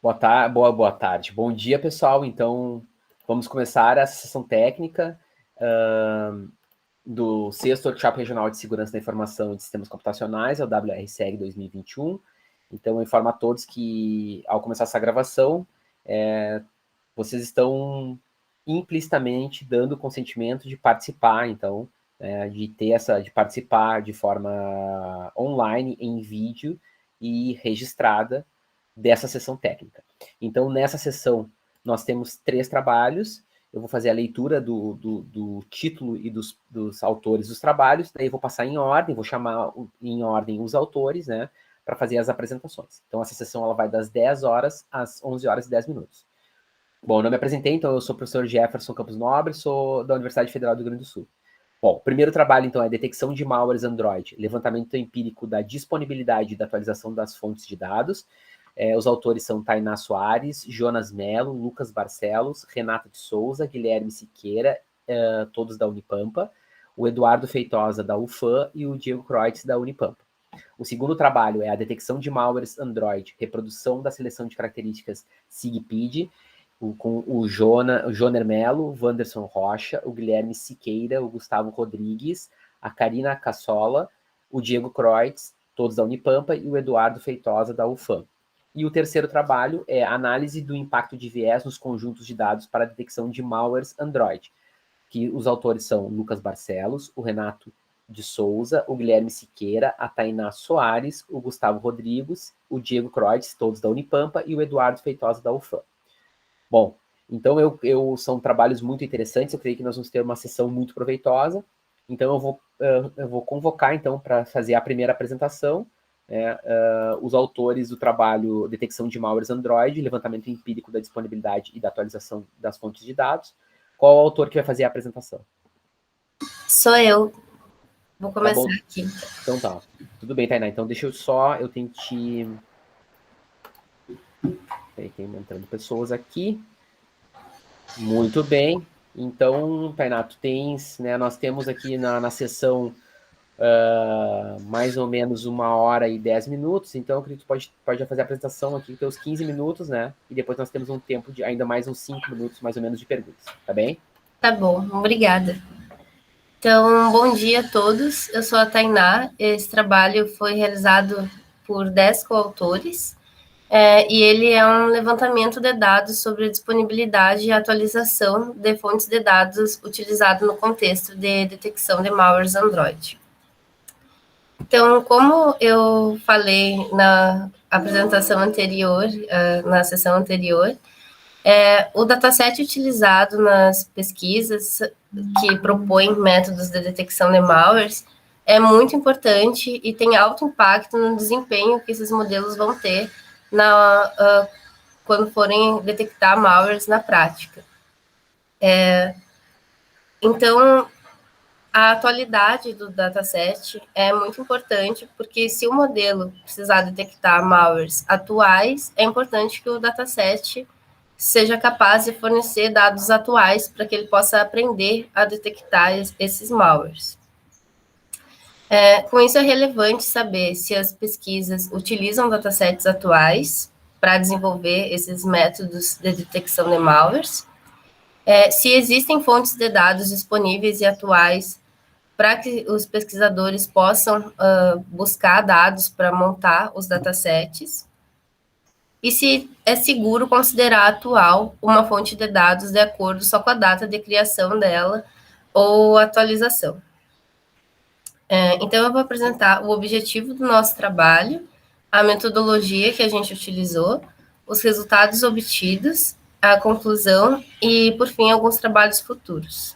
Boa tarde. Bom dia, pessoal. Então, vamos começar a sessão técnica do 6º Workshop Regional de Segurança da Informação e de Sistemas Computacionais, é o WRSEG 2021. Então, eu informo a todos que, ao começar essa gravação, vocês estão implicitamente dando consentimento de participar, então, de participar de forma online, em vídeo e registrada, dessa sessão técnica. Então, nessa sessão, nós temos 3 trabalhos. Eu vou fazer a leitura do título e dos autores dos trabalhos, daí eu vou passar em ordem, vou chamar em ordem os autores, né, para fazer as apresentações. Então, essa sessão ela vai das 10 horas às 11 horas e 10 minutos. Bom, eu não me apresentei, então eu sou o professor Jefferson Campos Nobre, sou da Universidade Federal do Rio Grande do Sul. Bom, o primeiro trabalho, então, é detecção de malwares Android, levantamento empírico da disponibilidade e da atualização das fontes de dados. Os autores são Tainá Soares, Jonas Mello, Lucas Barcelos, Renata de Souza, Guilherme Siqueira, todos da Unipampa, o Eduardo Feitosa, da UFAM, e o Diego Kreutz, da Unipampa. O segundo trabalho é a detecção de malwares Android, reprodução da seleção de características SIGPID, com o Joner Mello, o Wanderson Rocha, o Guilherme Siqueira, o Gustavo Rodrigues, a Karina Cassola, o Diego Kreutz, todos da Unipampa, e o Eduardo Feitosa, da UFAM. E o terceiro trabalho é a análise do impacto de viés nos conjuntos de dados para a detecção de malwares Android, que os autores são Lucas Barcelos, o Renato de Souza, o Guilherme Siqueira, a Tainá Soares, o Gustavo Rodrigues, o Diego Kreutz, todos da Unipampa, e o Eduardo Feitosa, da UFAM. Bom, então são trabalhos muito interessantes, eu creio que nós vamos ter uma sessão muito proveitosa. Então eu vou convocar, então, para fazer a primeira apresentação, os autores do trabalho Detecção de Malwares Android, levantamento empírico da disponibilidade e da atualização das fontes de dados. Qual o autor que vai fazer a apresentação? Sou eu. Vou começar aqui. Então tá. Tudo bem, Tainá. Então deixa eu tenho que... Tem entrando pessoas aqui. Muito bem. Então, Tainá, tu tens, né, nós temos aqui na sessão mais ou menos 1h10, então eu acredito que tu pode fazer a apresentação aqui com teus 15 minutos, né? E depois nós temos um tempo de ainda mais uns 5 minutos, mais ou menos, de perguntas, tá bem? Tá bom, obrigada. Então, bom dia a todos. Eu sou a Tainá. Esse trabalho foi realizado por 10 coautores, e ele é um levantamento de dados sobre a disponibilidade e atualização de fontes de dados utilizado no contexto de detecção de malwares Android. Então, como eu falei na apresentação anterior, na sessão anterior, o dataset utilizado nas pesquisas que propõem métodos de detecção de malwares é muito importante e tem alto impacto no desempenho que esses modelos vão ter quando forem detectar malwares na prática. Então, a atualidade do dataset é muito importante, porque se o modelo precisar detectar malwares atuais, é importante que o dataset seja capaz de fornecer dados atuais para que ele possa aprender a detectar esses malwares. Com isso, é relevante saber se as pesquisas utilizam datasets atuais para desenvolver esses métodos de detecção de malwares, se existem fontes de dados disponíveis e atuais para que os pesquisadores possam buscar dados para montar os datasets, e se é seguro considerar atual uma fonte de dados de acordo só com a data de criação dela ou atualização. Então, eu vou apresentar o objetivo do nosso trabalho, a metodologia que a gente utilizou, os resultados obtidos, a conclusão e, por fim, alguns trabalhos futuros.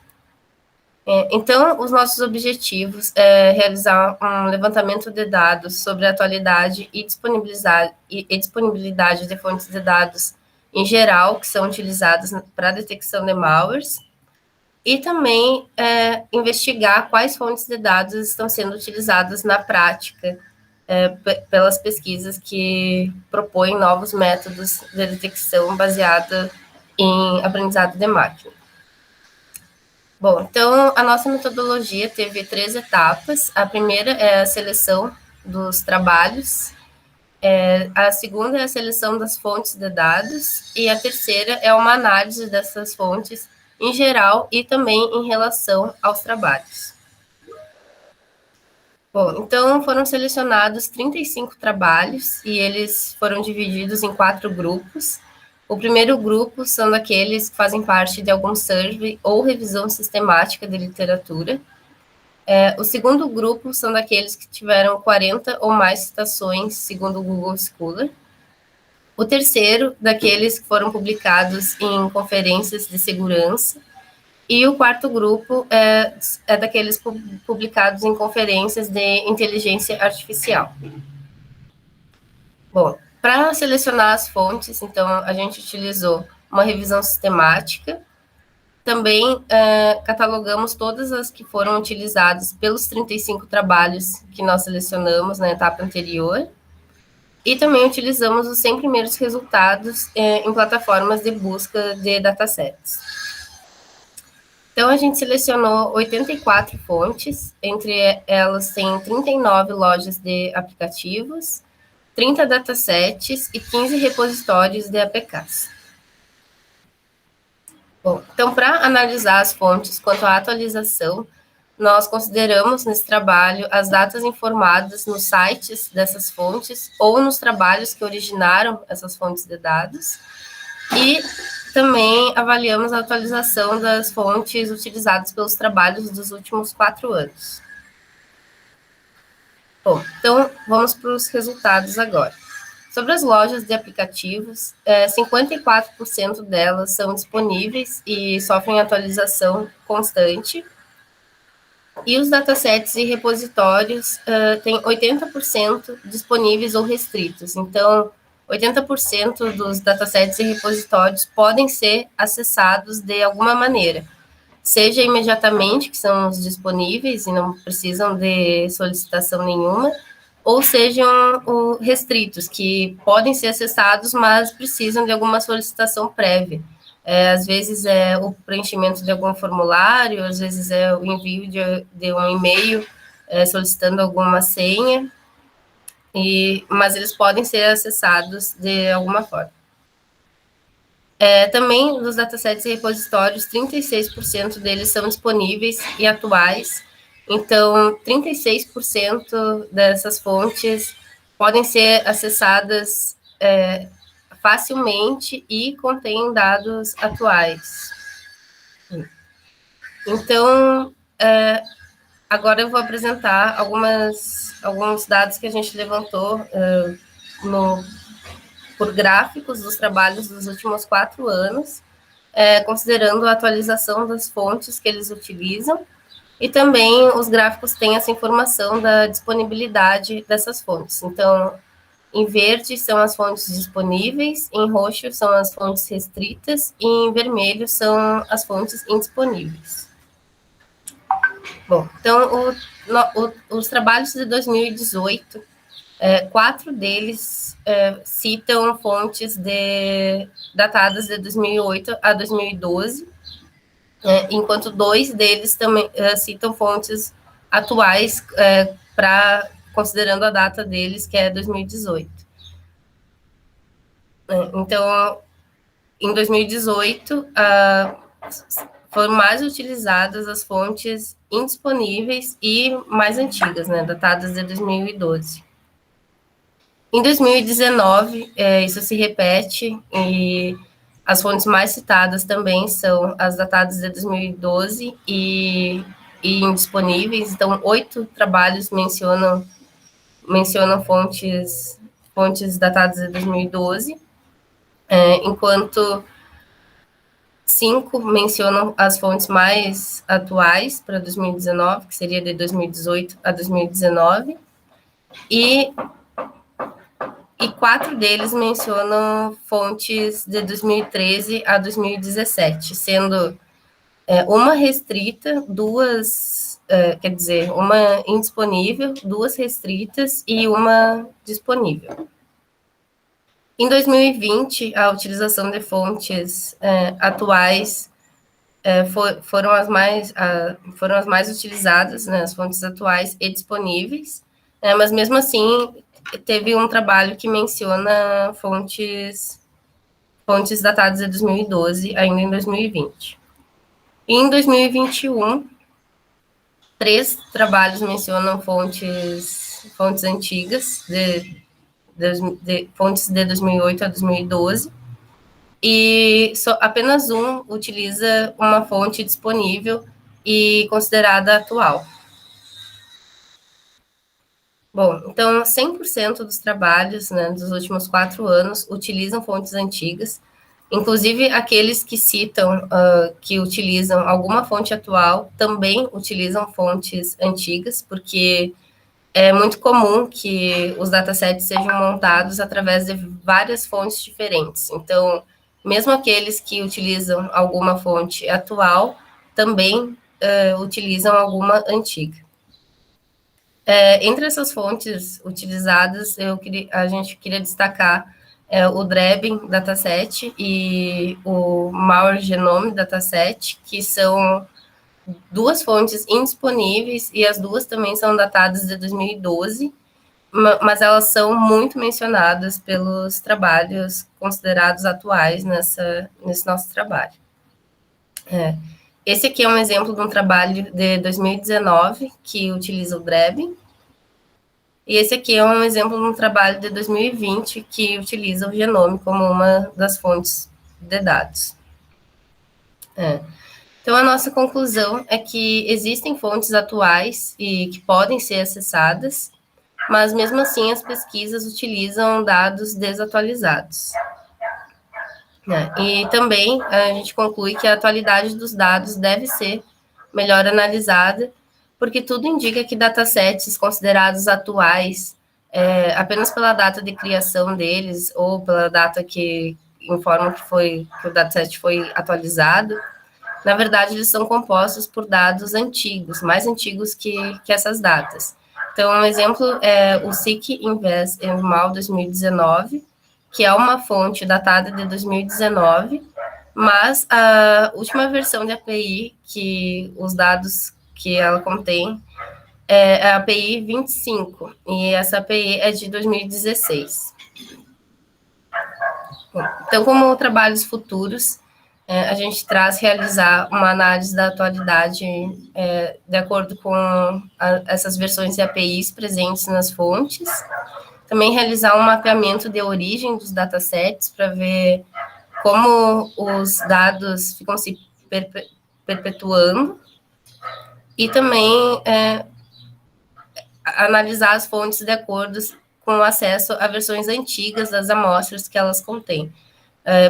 Então, os nossos objetivos é realizar um levantamento de dados sobre a atualidade e disponibilidade de fontes de dados em geral, que são utilizadas para a detecção de malwares, e também investigar quais fontes de dados estão sendo utilizadas na prática pelas pesquisas que propõem novos métodos de detecção baseada em aprendizado de máquina. Bom, então a nossa metodologia teve 3 etapas. A primeira é a seleção dos trabalhos, A segunda é a seleção das fontes de dados, e a terceira é uma análise dessas fontes em geral e também em relação aos trabalhos. Bom, então foram selecionados 35 trabalhos e eles foram divididos em 4 grupos. O primeiro grupo são daqueles que fazem parte de algum survey ou revisão sistemática de literatura. O segundo grupo são daqueles que tiveram 40 ou mais citações, segundo o Google Scholar. O terceiro, daqueles que foram publicados em conferências de segurança. E o quarto grupo é daqueles publicados em conferências de inteligência artificial. Bom, para selecionar as fontes, então, a gente utilizou uma revisão sistemática. Também catalogamos todas as que foram utilizadas pelos 35 trabalhos que nós selecionamos na etapa anterior. E também utilizamos os 100 primeiros resultados em plataformas de busca de datasets. Então, a gente selecionou 84 fontes, entre elas tem 39 lojas de aplicativos, 30 datasets e 15 repositórios de APKs. Bom, então, para analisar as fontes quanto à atualização, nós consideramos nesse trabalho as datas informadas nos sites dessas fontes ou nos trabalhos que originaram essas fontes de dados, e também avaliamos a atualização das fontes utilizadas pelos trabalhos dos últimos 4 anos. Bom, então vamos para os resultados agora. Sobre as lojas de aplicativos, 54% delas são disponíveis e sofrem atualização constante. E os datasets e repositórios têm 80% disponíveis ou restritos. Então, 80% dos datasets e repositórios podem ser acessados de alguma maneira, seja imediatamente, que são os disponíveis e não precisam de solicitação nenhuma, ou sejam restritos, que podem ser acessados, mas precisam de alguma solicitação prévia. Às vezes é o preenchimento de algum formulário, às vezes é o envio de um e-mail solicitando alguma senha, mas eles podem ser acessados de alguma forma. Também nos datasets e repositórios, 36% deles são disponíveis e atuais. Então, 36% dessas fontes podem ser acessadas facilmente e contêm dados atuais. Então, agora eu vou apresentar alguns dados que a gente levantou por gráficos dos trabalhos dos últimos 4 anos, considerando a atualização das fontes que eles utilizam, e também os gráficos têm essa informação da disponibilidade dessas fontes. Então, em verde são as fontes disponíveis, em roxo são as fontes restritas, e em vermelho são as fontes indisponíveis. Bom, então, os trabalhos de 2018, 4 deles citam fontes datadas de 2008 a 2012, enquanto 2 deles também citam fontes atuais, considerando a data deles, que é 2018. Então, em 2018, foram mais utilizadas as fontes indisponíveis e mais antigas, datadas de 2012. Em 2019, isso se repete, e as fontes mais citadas também são as datadas de 2012 e indisponíveis. Então, 8 trabalhos mencionam fontes datadas de 2012, enquanto 5 mencionam as fontes mais atuais para 2019, que seria de 2018 a 2019, e 4 deles mencionam fontes de 2013 a 2017, sendo uma restrita, 2, uma indisponível, 2 restritas e uma disponível. Em 2020, a utilização de fontes atuais foram as mais utilizadas, as fontes atuais e disponíveis, mas mesmo assim teve um trabalho que menciona fontes datadas de 2012, ainda em 2020. E em 2021, 3 trabalhos mencionam fontes antigas, fontes de 2008 a 2012, e apenas um utiliza uma fonte disponível e considerada atual. Bom, então 100% dos trabalhos, né, dos últimos 4 anos utilizam fontes antigas, inclusive aqueles que citam que utilizam alguma fonte atual também utilizam fontes antigas, porque é muito comum que os datasets sejam montados através de várias fontes diferentes. Então, mesmo aqueles que utilizam alguma fonte atual também utilizam alguma antiga. Entre essas fontes utilizadas, a gente queria destacar o Drebin Dataset e o Mauer Genome Dataset, que são 2 fontes indisponíveis, e as 2 também são datadas de 2012, mas elas são muito mencionadas pelos trabalhos considerados atuais nesse nosso trabalho. Esse aqui é um exemplo de um trabalho de 2019, que utiliza o Drebin, e esse aqui é um exemplo de um trabalho de 2020, que utiliza o genome como uma das fontes de dados. Então, a nossa conclusão é que existem fontes atuais e que podem ser acessadas, mas, mesmo assim, as pesquisas utilizam dados desatualizados. E também a gente conclui que a atualidade dos dados deve ser melhor analisada, porque tudo indica que datasets considerados atuais, apenas pela data de criação deles, ou pela data que informa que o dataset foi atualizado, na verdade, eles são compostos por dados antigos, mais antigos que essas datas. Então, um exemplo é o SIC Invest ENVMAL 2019, que é uma fonte datada de 2019, mas a última versão de API, que os dados que ela contém, é a API 25, e essa API é de 2016. Então, como trabalhos futuros, a gente traz realizar uma análise da atualidade de acordo com essas versões de APIs presentes nas fontes, também realizar um mapeamento de origem dos datasets para ver como os dados ficam se perpetuando, e também analisar as fontes de acordo com o acesso a versões antigas das amostras que elas contêm.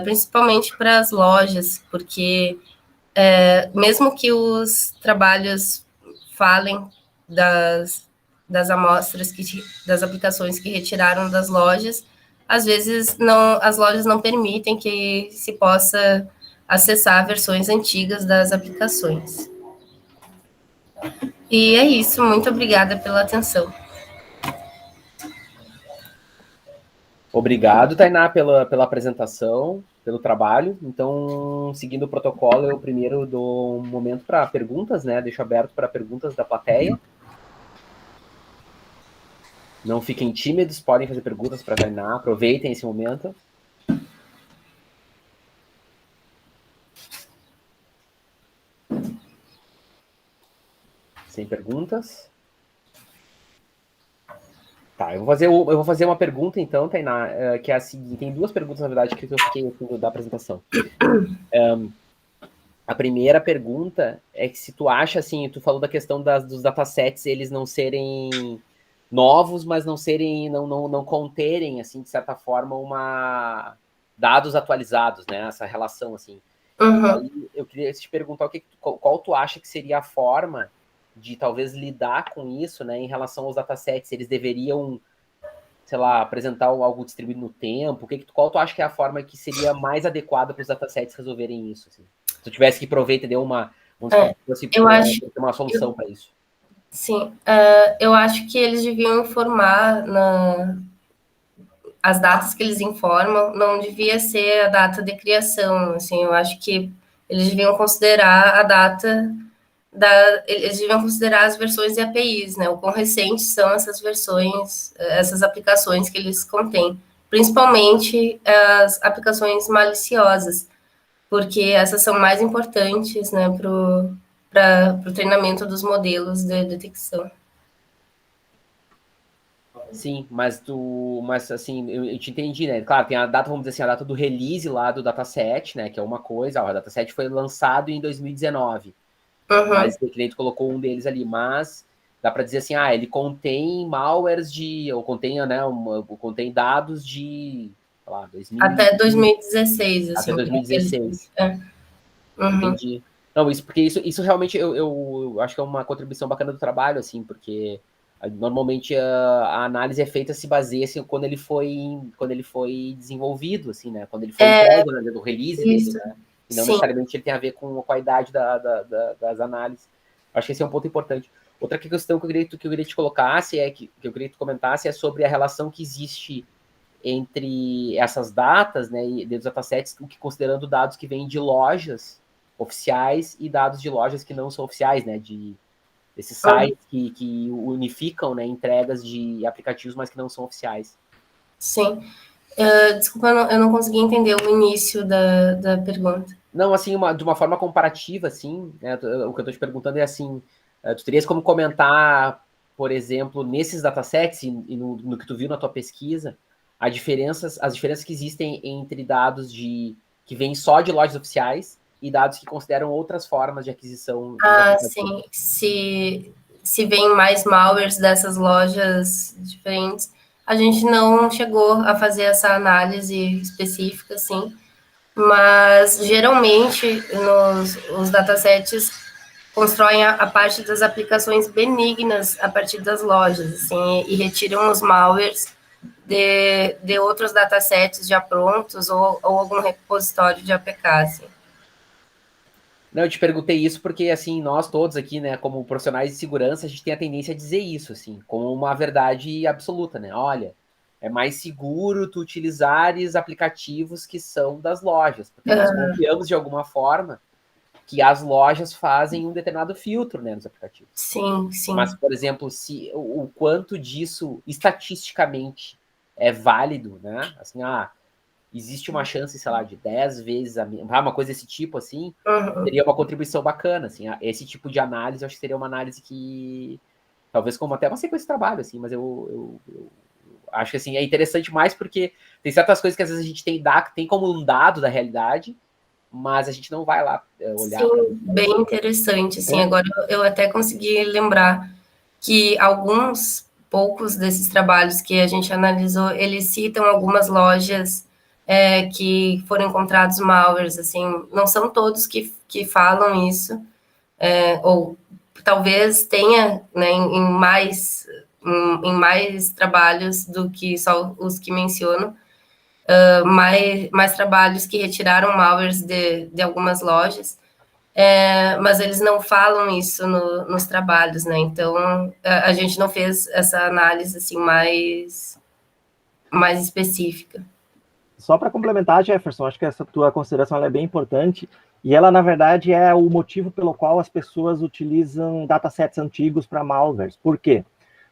Principalmente para as lojas, porque mesmo que os trabalhos falem das amostras, das aplicações que retiraram das lojas, às vezes as lojas não permitem que se possa acessar versões antigas das aplicações. E é isso, muito obrigada pela atenção. Obrigado, Tainá, pela apresentação, pelo trabalho. Então, seguindo o protocolo, eu primeiro dou um momento para perguntas, né? Deixo aberto para perguntas da plateia. Não fiquem tímidos, podem fazer perguntas para a Tainá, aproveitem esse momento. Sem perguntas? Tá, eu vou fazer uma pergunta então, Tainá, que é a seguinte, tem 2 perguntas, na verdade, que eu fiquei da apresentação. A primeira pergunta é que se tu acha, assim, tu falou da questão dos datasets, eles não serem novos, mas não conterem, assim, de certa forma, dados atualizados, né, essa relação, assim. Aí eu queria te perguntar qual tu acha que seria a forma de talvez lidar com isso, né, em relação aos datasets, eles deveriam, sei lá, apresentar algo distribuído no tempo, qual tu acha que é a forma que seria mais adequada para os datasets resolverem isso, assim? Se tu tivesse que prover, entendeu, uma solução para isso. Sim, eu acho que eles deviam informar as datas que eles informam, não devia ser a data de criação, assim, eu acho que eles deviam considerar a data eles deviam considerar as versões de APIs, né? O quão recentes são essas versões, essas aplicações que eles contêm, principalmente as aplicações maliciosas, porque essas são mais importantes, né, para o treinamento dos modelos de detecção. Sim, mas assim, eu te entendi, né? Claro, tem a data, vamos dizer assim, a data do release lá do dataset, né? Que é uma coisa, ó, o dataset foi lançado em 2019, mas o cliente colocou um deles ali, mas dá para dizer assim, ele contém malwares ou contém, né, contém dados de, sei lá, até 2016, assim. Até 2016. Entendi. Não, porque isso realmente eu acho que é uma contribuição bacana do trabalho, assim, porque normalmente a análise é feita se baseia assim, quando ele foi desenvolvido, assim, né? Quando ele foi entregue, né, do release dele, né? E não necessariamente ele tem a ver com a idade das análises. Acho que esse é um ponto importante. Outra questão que eu queria te colocasse, que eu queria que tu comentasse, é sobre a relação que existe entre essas datas, né, e dos datasets, considerando dados que vêm de lojas oficiais e dados de lojas que não são oficiais, né, desses sites que unificam, né, entregas de aplicativos, mas que não são oficiais. Sim. Desculpa, eu não consegui entender o início da pergunta. Não, assim, de uma forma comparativa, assim, né, o que eu estou te perguntando é assim, tu terias como comentar, por exemplo, nesses datasets e no que tu viu na tua pesquisa, as diferenças que existem entre dados que vêm só de lojas oficiais e dados que consideram outras formas de aquisição. Sim. Se vem mais malwares dessas lojas diferentes, a gente não chegou a fazer essa análise específica, assim, mas geralmente os datasets constroem a parte das aplicações benignas a partir das lojas, assim, e retiram os malwares de outros datasets já prontos ou algum repositório de APK, assim. Não, eu te perguntei isso porque, assim, nós todos aqui, né, como profissionais de segurança, a gente tem a tendência a dizer isso, assim, como uma verdade absoluta, né? Olha, é mais seguro tu utilizares aplicativos que são das lojas, porque nós confiamos de alguma forma que as lojas fazem um determinado filtro, né, nos aplicativos. Sim, sim. Mas, por exemplo, se o quanto disso estatisticamente é válido, né? Assim, existe uma chance, sei lá, de 10 vezes uma coisa desse tipo, assim, seria uma contribuição bacana, assim, esse tipo de análise, eu acho que seria uma análise que, talvez como até uma sequência de trabalho, assim, mas eu acho que, assim, é interessante mais porque tem certas coisas que às vezes a gente tem como um dado da realidade, mas a gente não vai lá olhar. Sim, bem interessante, assim, agora eu até consegui lembrar que poucos desses trabalhos que a gente analisou, eles citam algumas lojas que foram encontrados malwares, assim, não são todos que falam isso, ou talvez tenha, né, em mais trabalhos do que só os que menciono, mais trabalhos que retiraram malwares de algumas lojas, mas eles não falam isso nos trabalhos, né? Então, a gente não fez essa análise assim mais específica. Só para complementar, Jefferson, acho que essa tua consideração é bem importante, e ela, na verdade, é o motivo pelo qual as pessoas utilizam datasets antigos para malwares. Por quê?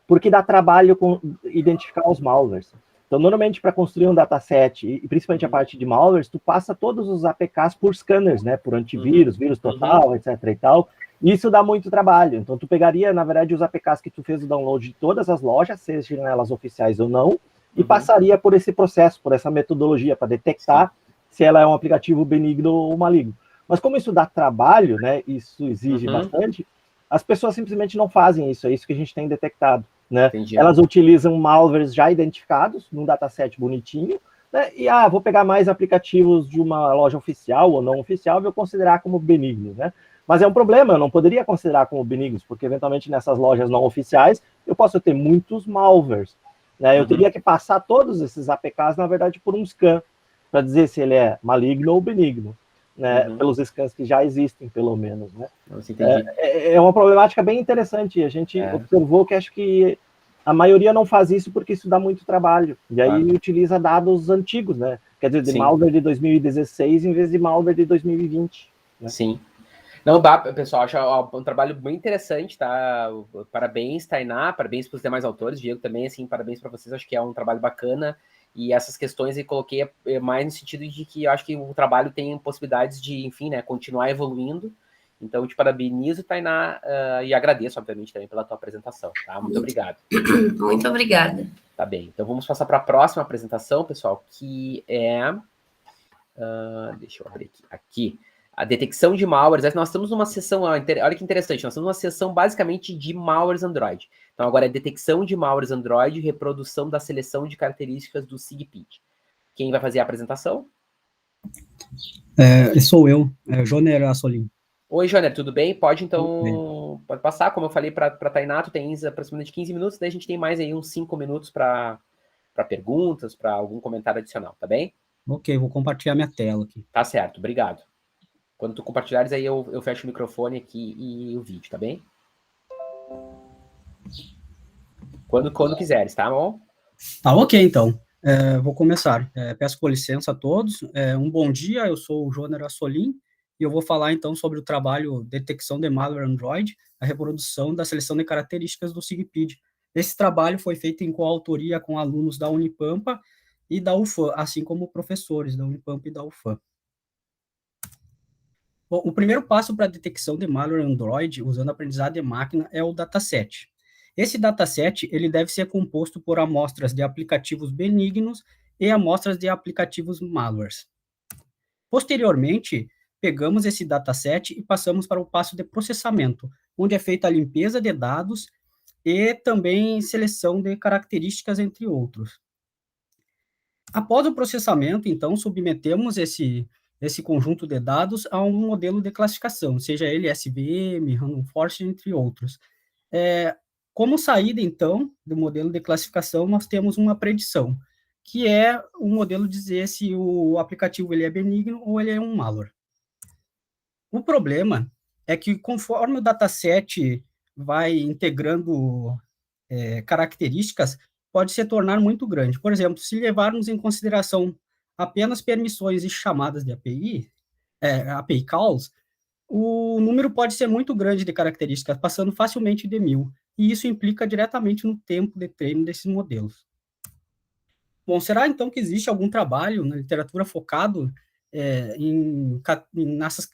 Porque dá trabalho identificar os malwares. Então, normalmente, para construir um dataset, e principalmente a parte de malwares, tu passa todos os APKs por scanners, né? Por antivírus, vírus total, etc. e tal. E isso dá muito trabalho. Então, tu pegaria, na verdade, os APKs que tu fez o download de todas as lojas, sejam elas oficiais ou não, e passaria por esse processo, por essa metodologia, para detectar se ela é um aplicativo benigno ou maligno. Mas como isso dá trabalho, né? Isso exige bastante, as pessoas simplesmente não fazem isso. É isso que a gente tem detectado. Né? Elas utilizam malwares já identificados num dataset bonitinho, né? E vou pegar mais aplicativos de uma loja oficial ou não oficial e vou considerar como benignos, né? Mas é um problema, eu não poderia considerar como benignos, porque eventualmente nessas lojas não oficiais eu posso ter muitos malwares, né? Eu teria que passar todos esses APKs, na verdade, por um scan, para dizer se ele é maligno ou benigno, né? Pelos scans que já existem, pelo menos, né? É uma problemática bem interessante. A gente observou que acho que a maioria não faz isso porque isso dá muito trabalho. E aí utiliza dados antigos, né? Quer dizer, de malware de 2016 em vez de malware de 2020. Né? Sim. Não, dá, pessoal, acho um trabalho bem interessante, tá? Parabéns, Tainá, parabéns para os demais autores, Diego também, assim, parabéns para vocês, acho que é um trabalho bacana, e essas questões eu coloquei mais no sentido de que eu acho que o trabalho tem possibilidades de, enfim, né, continuar evoluindo, então eu te parabenizo, Tainá, e agradeço, obviamente, também pela tua apresentação, tá? Muito obrigado. Muito obrigada. Tá bem, então vamos passar para a próxima apresentação, pessoal, que é... deixa eu abrir aqui. A detecção de malwares. Nós estamos numa sessão, olha que interessante, nós estamos numa sessão basicamente de malwares Android. Então agora é detecção de malwares Android e reprodução da seleção de características do SIGPID. Quem vai fazer a apresentação? Sou eu, Joner Assolim. Oi, Joner, tudo bem? Pode então, pode passar, como eu falei para a Tainá, tu tens aproximadamente 15 minutos, daí a gente tem mais aí uns 5 minutos para perguntas, para algum comentário adicional, tá bem? Ok, vou compartilhar minha tela aqui. Tá certo, obrigado. Quando tu compartilhares, aí eu fecho o microfone aqui e o vídeo, tá bem? Quando quiseres, tá bom? Tá ok, então. Vou começar. Peço por licença a todos. Um bom dia, eu sou o Joner Assolim e eu vou falar, então, sobre o trabalho Detecção de Malware Android, a reprodução da seleção de características do SIGPID. Esse trabalho foi feito em coautoria com alunos da Unipampa e da UFAM, assim como professores da Unipampa e da UFAM. Bom, o primeiro passo para a detecção de malware Android, usando aprendizado de máquina, é o dataset. Esse dataset ele deve ser composto por amostras de aplicativos benignos e amostras de aplicativos malwares. Posteriormente, pegamos esse dataset e passamos para o passo de processamento, onde é feita a limpeza de dados e também seleção de características, entre outros. Após o processamento, então, submetemos esse conjunto de dados a um modelo de classificação, seja ele SVM, Random Forest, entre outros. Como saída, então, do modelo de classificação, nós temos uma predição, que é o modelo dizer se o aplicativo ele é benigno ou ele é um malware. O problema é que, conforme o dataset vai integrando características, pode se tornar muito grande. Por exemplo, se levarmos em consideração apenas permissões e chamadas de API, API calls, o número pode ser muito grande de características, passando facilmente de 1000, e isso implica diretamente no tempo de treino desses modelos. Bom, será então que existe algum trabalho na literatura focado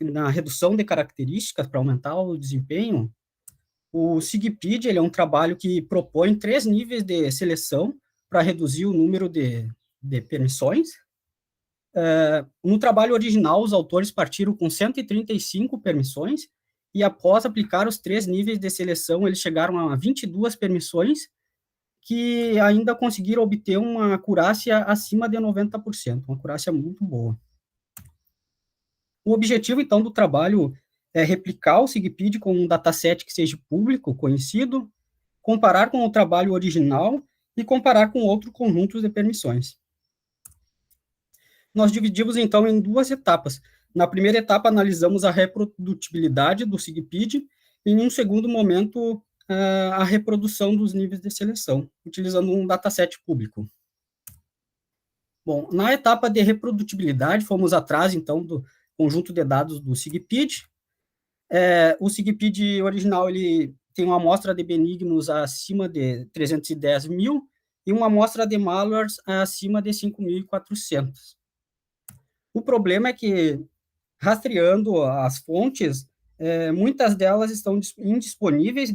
na redução de características para aumentar o desempenho? O SIGPID ele é um trabalho que propõe 3 níveis de seleção para reduzir o número de permissões. No trabalho original, os autores partiram com 135 permissões, e após aplicar os 3 níveis de seleção, eles chegaram a 22 permissões, que ainda conseguiram obter uma acurácia acima de 90%, uma acurácia muito boa. O objetivo, então, do trabalho é replicar o SIGPID com um dataset que seja público, conhecido, comparar com o trabalho original e comparar com outros conjuntos de permissões. Nós dividimos, então, em 2 etapas. Na primeira etapa, analisamos a reprodutibilidade do SIGPID e, em um segundo momento, a reprodução dos níveis de seleção, utilizando um dataset público. Bom, na etapa de reprodutibilidade, fomos atrás, então, do conjunto de dados do SIGPID. O SIGPID original ele tem uma amostra de benignos acima de 310 mil e uma amostra de malwares acima de 5.400. O problema é que, rastreando as fontes, muitas delas estão indisponíveis,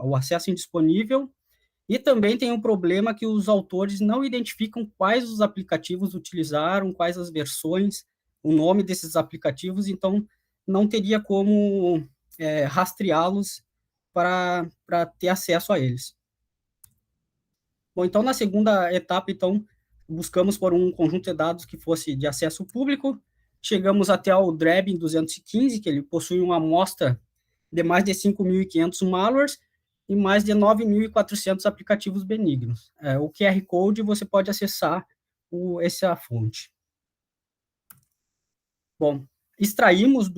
o acesso indisponível, e também tem um problema que os autores não identificam quais os aplicativos utilizaram, quais as versões, o nome desses aplicativos, então não teria como rastreá-los para ter acesso a eles. Bom, então, na segunda etapa, então, buscamos por um conjunto de dados que fosse de acesso público, chegamos até o DREBIN 215, que ele possui uma amostra de mais de 5.500 malwares e mais de 9.400 aplicativos benignos. O QR Code você pode acessar essa fonte. Bom, extraímos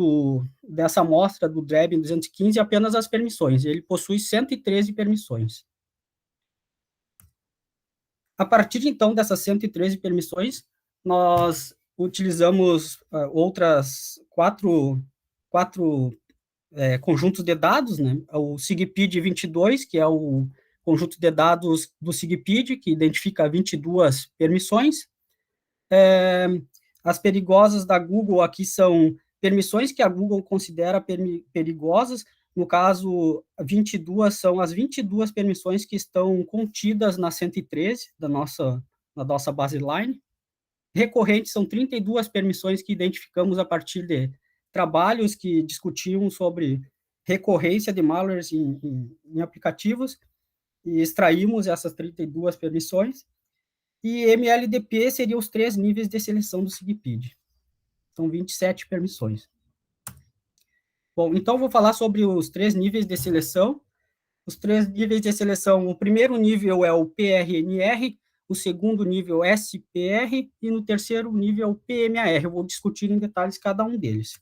dessa amostra do DREBIN 215 apenas as permissões, ele possui 113 permissões. A partir, então, dessas 113 permissões, nós utilizamos outras quatro conjuntos de dados, né? O SIGPID 22, que é o conjunto de dados do SIGPID, que identifica 22 permissões. As perigosas da Google aqui são permissões que a Google considera perigosas. No caso, 22 são as 22 permissões que estão contidas na 113 da nossa baseline. Recorrentes são 32 permissões que identificamos a partir de trabalhos que discutiam sobre recorrência de malwares em aplicativos, e extraímos essas 32 permissões. E MLDP seriam os 3 níveis de seleção do SIGPID. São 27 permissões. Bom, então vou falar sobre os 3 níveis de seleção. Os 3 níveis de seleção, o primeiro nível é o PRNR, o segundo nível é SPR, e no terceiro nível é o PMAR. Eu vou discutir em detalhes cada um deles.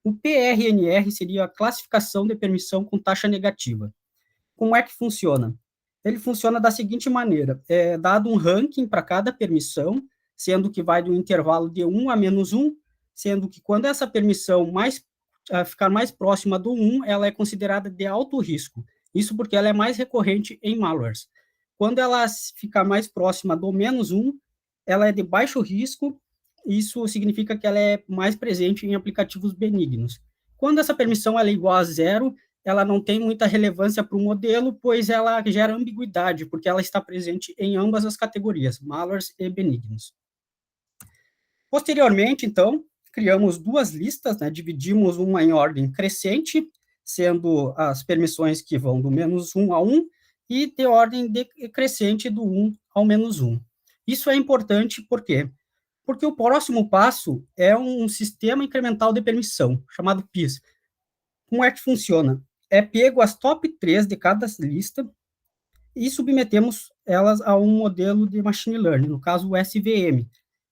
O PRNR seria a classificação de permissão com taxa negativa. Como é que funciona? Ele funciona da seguinte maneira: é dado um ranking para cada permissão, sendo que vai de um intervalo de 1 a -1, sendo que quando essa permissão ficar mais próxima do 1, ela é considerada de alto risco. Isso porque ela é mais recorrente em malwares. Quando ela ficar mais próxima do -1, ela é de baixo risco. Isso significa que ela é mais presente em aplicativos benignos. Quando essa permissão ela é igual a 0, ela não tem muita relevância para o modelo, pois ela gera ambiguidade, porque ela está presente em ambas as categorias, malwares e benignos. Posteriormente, então, criamos 2 listas, né, dividimos uma em ordem crescente, sendo as permissões que vão do -1 a 1, e de ordem decrescente do 1 ao -1. Isso é importante por quê? Porque o próximo passo é um sistema incremental de permissão, chamado PIS. Como é que funciona? É pego as top 3 de cada lista e submetemos elas a um modelo de machine learning, no caso o SVM,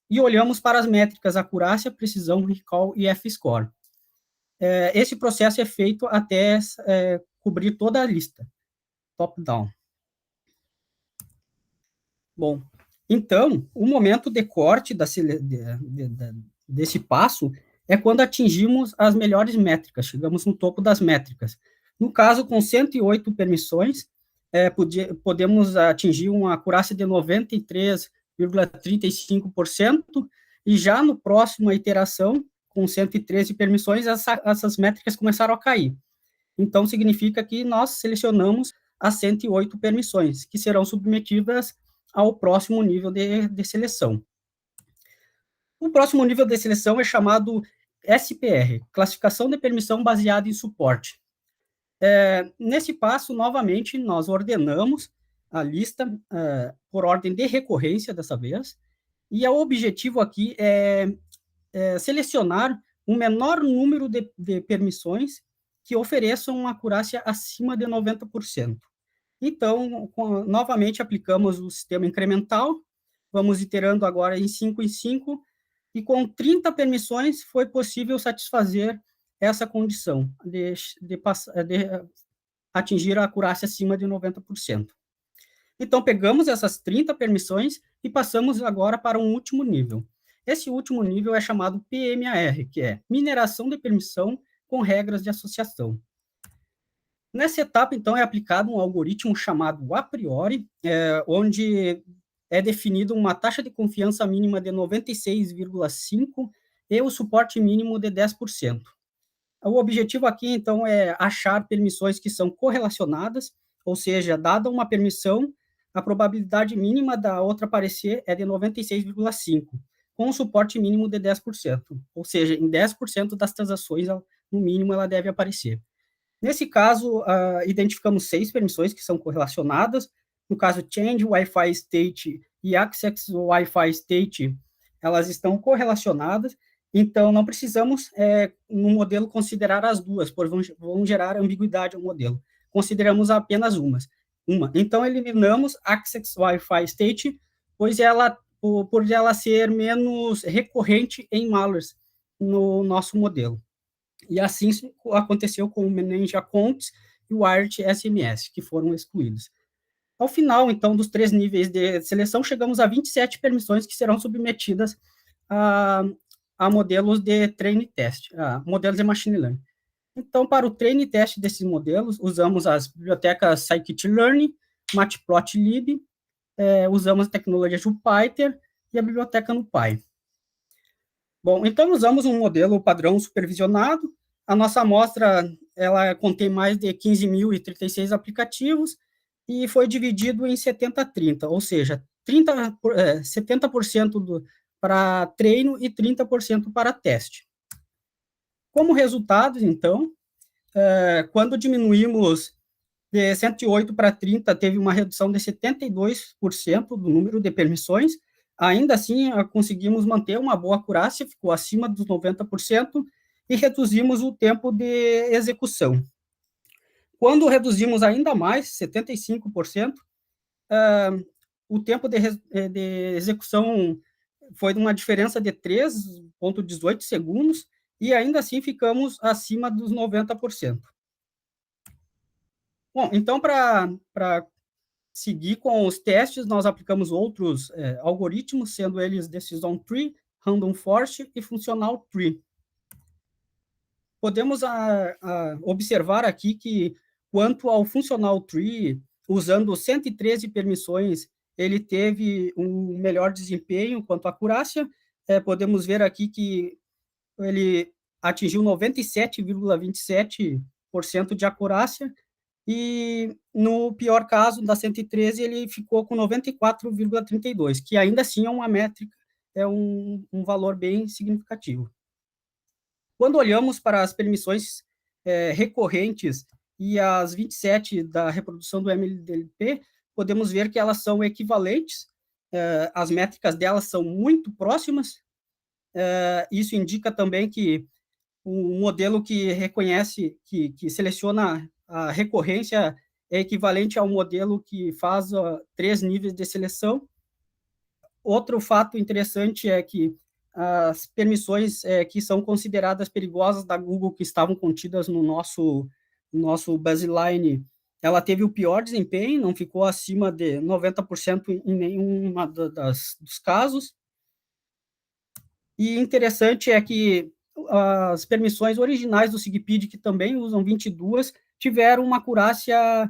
e olhamos para as métricas acurácia, precisão, recall e F-score. Esse processo é feito até cobrir toda a lista, top-down. Bom, então, o momento de corte desse passo é quando atingimos as melhores métricas, chegamos no topo das métricas. No caso, com 108 permissões, podemos atingir uma acurácia de 93,35%, e já no próximo iteração, com 113 permissões, essas métricas começaram a cair. Então, significa que nós selecionamos as 108 permissões, que serão submetidas ao próximo nível de seleção. O próximo nível de seleção é chamado SPR, Classificação de Permissão Baseada em Suporte. Nesse passo, novamente, nós ordenamos a lista por ordem de recorrência dessa vez, e o objetivo aqui é selecionar um menor número de permissões que ofereçam uma acurácia acima de 90%. Então, novamente, aplicamos o sistema incremental, vamos iterando agora em 5 em 5, e com 30 permissões foi possível satisfazer essa condição de atingir a acurácia acima de 90%. Então, pegamos essas 30 permissões e passamos agora para um último nível. Esse último nível é chamado PMAR, que é mineração de permissão com regras de associação. Nessa etapa, então, é aplicado um algoritmo chamado a priori, onde é definido uma taxa de confiança mínima de 96,5% e o suporte mínimo de 10%. O objetivo aqui, então, é achar permissões que são correlacionadas, ou seja, dada uma permissão, a probabilidade mínima da outra aparecer é de 96,5%, com um suporte mínimo de 10%, ou seja, em 10% das transações, no mínimo, ela deve aparecer. Nesse caso, identificamos 6 permissões que são correlacionadas. No caso, Change Wi-Fi State e Access Wi-Fi State, elas estão correlacionadas, então não precisamos, no modelo, considerar as duas, pois vão gerar ambiguidade ao modelo. Consideramos apenas uma. Então, eliminamos Access Wi-Fi State, por ela ser menos recorrente em malwares no nosso modelo. E assim aconteceu com o Manage Accounts e o Wired SMS, que foram excluídos. Ao final, então, dos 3 níveis de seleção, chegamos a 27 permissões que serão submetidas a modelos de treino e teste, a modelos de machine learning. Então, para o treino e teste desses modelos, usamos as bibliotecas scikit-learn, matplotlib, usamos a tecnologia Jupyter e a biblioteca NumPy. Bom, então usamos um modelo padrão supervisionado. A nossa amostra, ela contém mais de 15.036 aplicativos e foi dividido em 70-30, ou seja, 70% para treino e 30% para teste. Como resultado, então, quando diminuímos de 108 para 30, teve uma redução de 72% do número de permissões. Ainda assim, conseguimos manter uma boa acurácia, ficou acima dos 90%, e reduzimos o tempo de execução. Quando reduzimos ainda mais, 75%, o tempo de execução foi uma diferença de 3,18 segundos, e ainda assim ficamos acima dos 90%. Bom, então, para seguir com os testes, nós aplicamos outros algoritmos, sendo eles Decision Tree, Random Forest e Functional Tree. Podemos observar aqui que, quanto ao Functional Tree, usando 113 permissões, ele teve um melhor desempenho quanto à acurácia. Podemos ver aqui que ele atingiu 97,27% de acurácia, e no pior caso, da 113, ele ficou com 94,32%, que ainda assim é uma métrica, é um valor bem significativo. Quando olhamos para as permissões recorrentes e as 27 da reprodução do MLDLP, podemos ver que elas são equivalentes, as métricas delas são muito próximas. Isso indica também que o modelo que reconhece, que seleciona a recorrência, é equivalente ao modelo que faz 3 níveis de seleção. Outro fato interessante é que as permissões que são consideradas perigosas da Google, que estavam contidas no nosso baseline, ela teve o pior desempenho, não ficou acima de 90% em nenhum dos casos. E interessante é que as permissões originais do SIGPID, que também usam 22, tiveram uma acurácia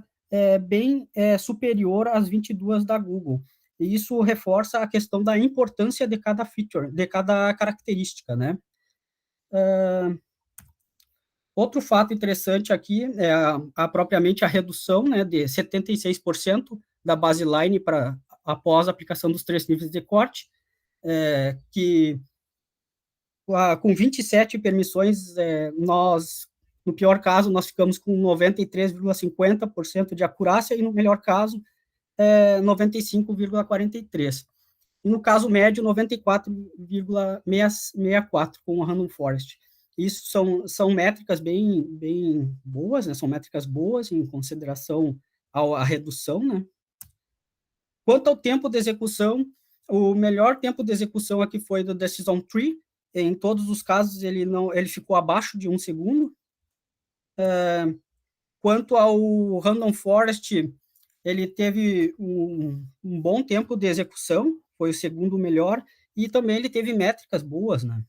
bem superior às 22 da Google. E isso reforça a questão da importância de cada feature, de cada característica, né? Outro fato interessante aqui é propriamente a redução, né, de 76% da baseline após a aplicação dos 3 níveis de corte, que com 27 permissões, no pior caso, nós ficamos com 93,50% de acurácia, e no melhor caso, 95,43%. E no caso médio, 94,64% com o Random Forest. Isso são métricas bem boas, né? São métricas boas em consideração à redução, né? Quanto ao tempo de execução, o melhor tempo de execução aqui foi do Decision Tree. Em todos os casos, ele ficou abaixo de 1 segundo. Quanto ao Random Forest, ele teve um bom tempo de execução, foi o segundo melhor, e também ele teve métricas boas, né?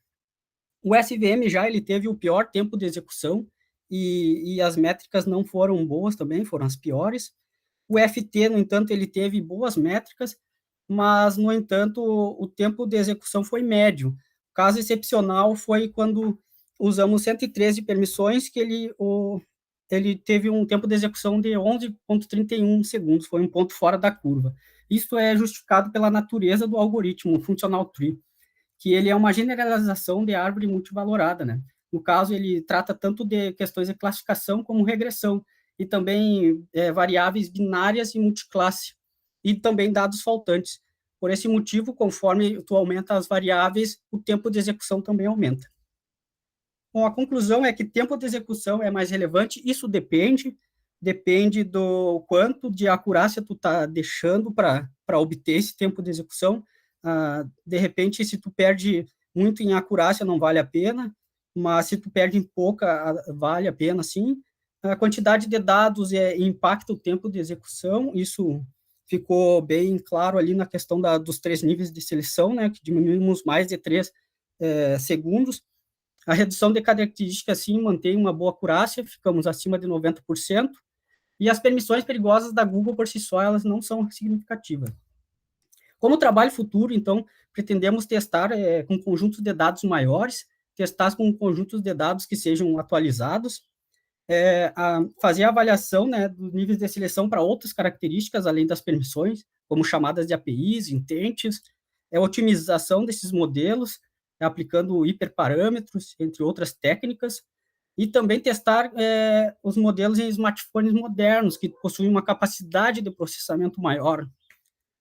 O SVM já ele teve o pior tempo de execução, e as métricas não foram boas também, foram as piores. O FT, no entanto, ele teve boas métricas, mas, no entanto, o tempo de execução foi médio. O caso excepcional foi quando usamos 113 permissões, que ele teve um tempo de execução de 11,31 segundos, foi um ponto fora da curva. Isso é justificado pela natureza do algoritmo Functional Tree, que ele é uma generalização de árvore multivalorada, né? No caso, ele trata tanto de questões de classificação como regressão, e também variáveis binárias e multiclasse, e também dados faltantes. Por esse motivo, conforme tu aumenta as variáveis, o tempo de execução também aumenta. Bom, a conclusão é que tempo de execução é mais relevante. Isso depende do quanto de acurácia tu está deixando para obter esse tempo de execução. De repente, se tu perde muito em acurácia, não vale a pena, mas se tu perde em pouca, vale a pena, sim. A quantidade de dados impacta o tempo de execução, isso ficou bem claro ali na questão dos 3 níveis de seleção, né, que diminuímos mais de 3 segundos. A redução de características, sim, mantém uma boa acurácia, ficamos acima de 90%, e as permissões perigosas da Google, por si só, elas não são significativas. Como trabalho futuro, então, pretendemos testar com conjuntos de dados maiores, testar com conjuntos de dados que sejam atualizados, fazer a avaliação, né, dos níveis de seleção para outras características, além das permissões, como chamadas de APIs, intents, otimização desses modelos, aplicando hiperparâmetros, entre outras técnicas, e também testar os modelos em smartphones modernos, que possuem uma capacidade de processamento maior.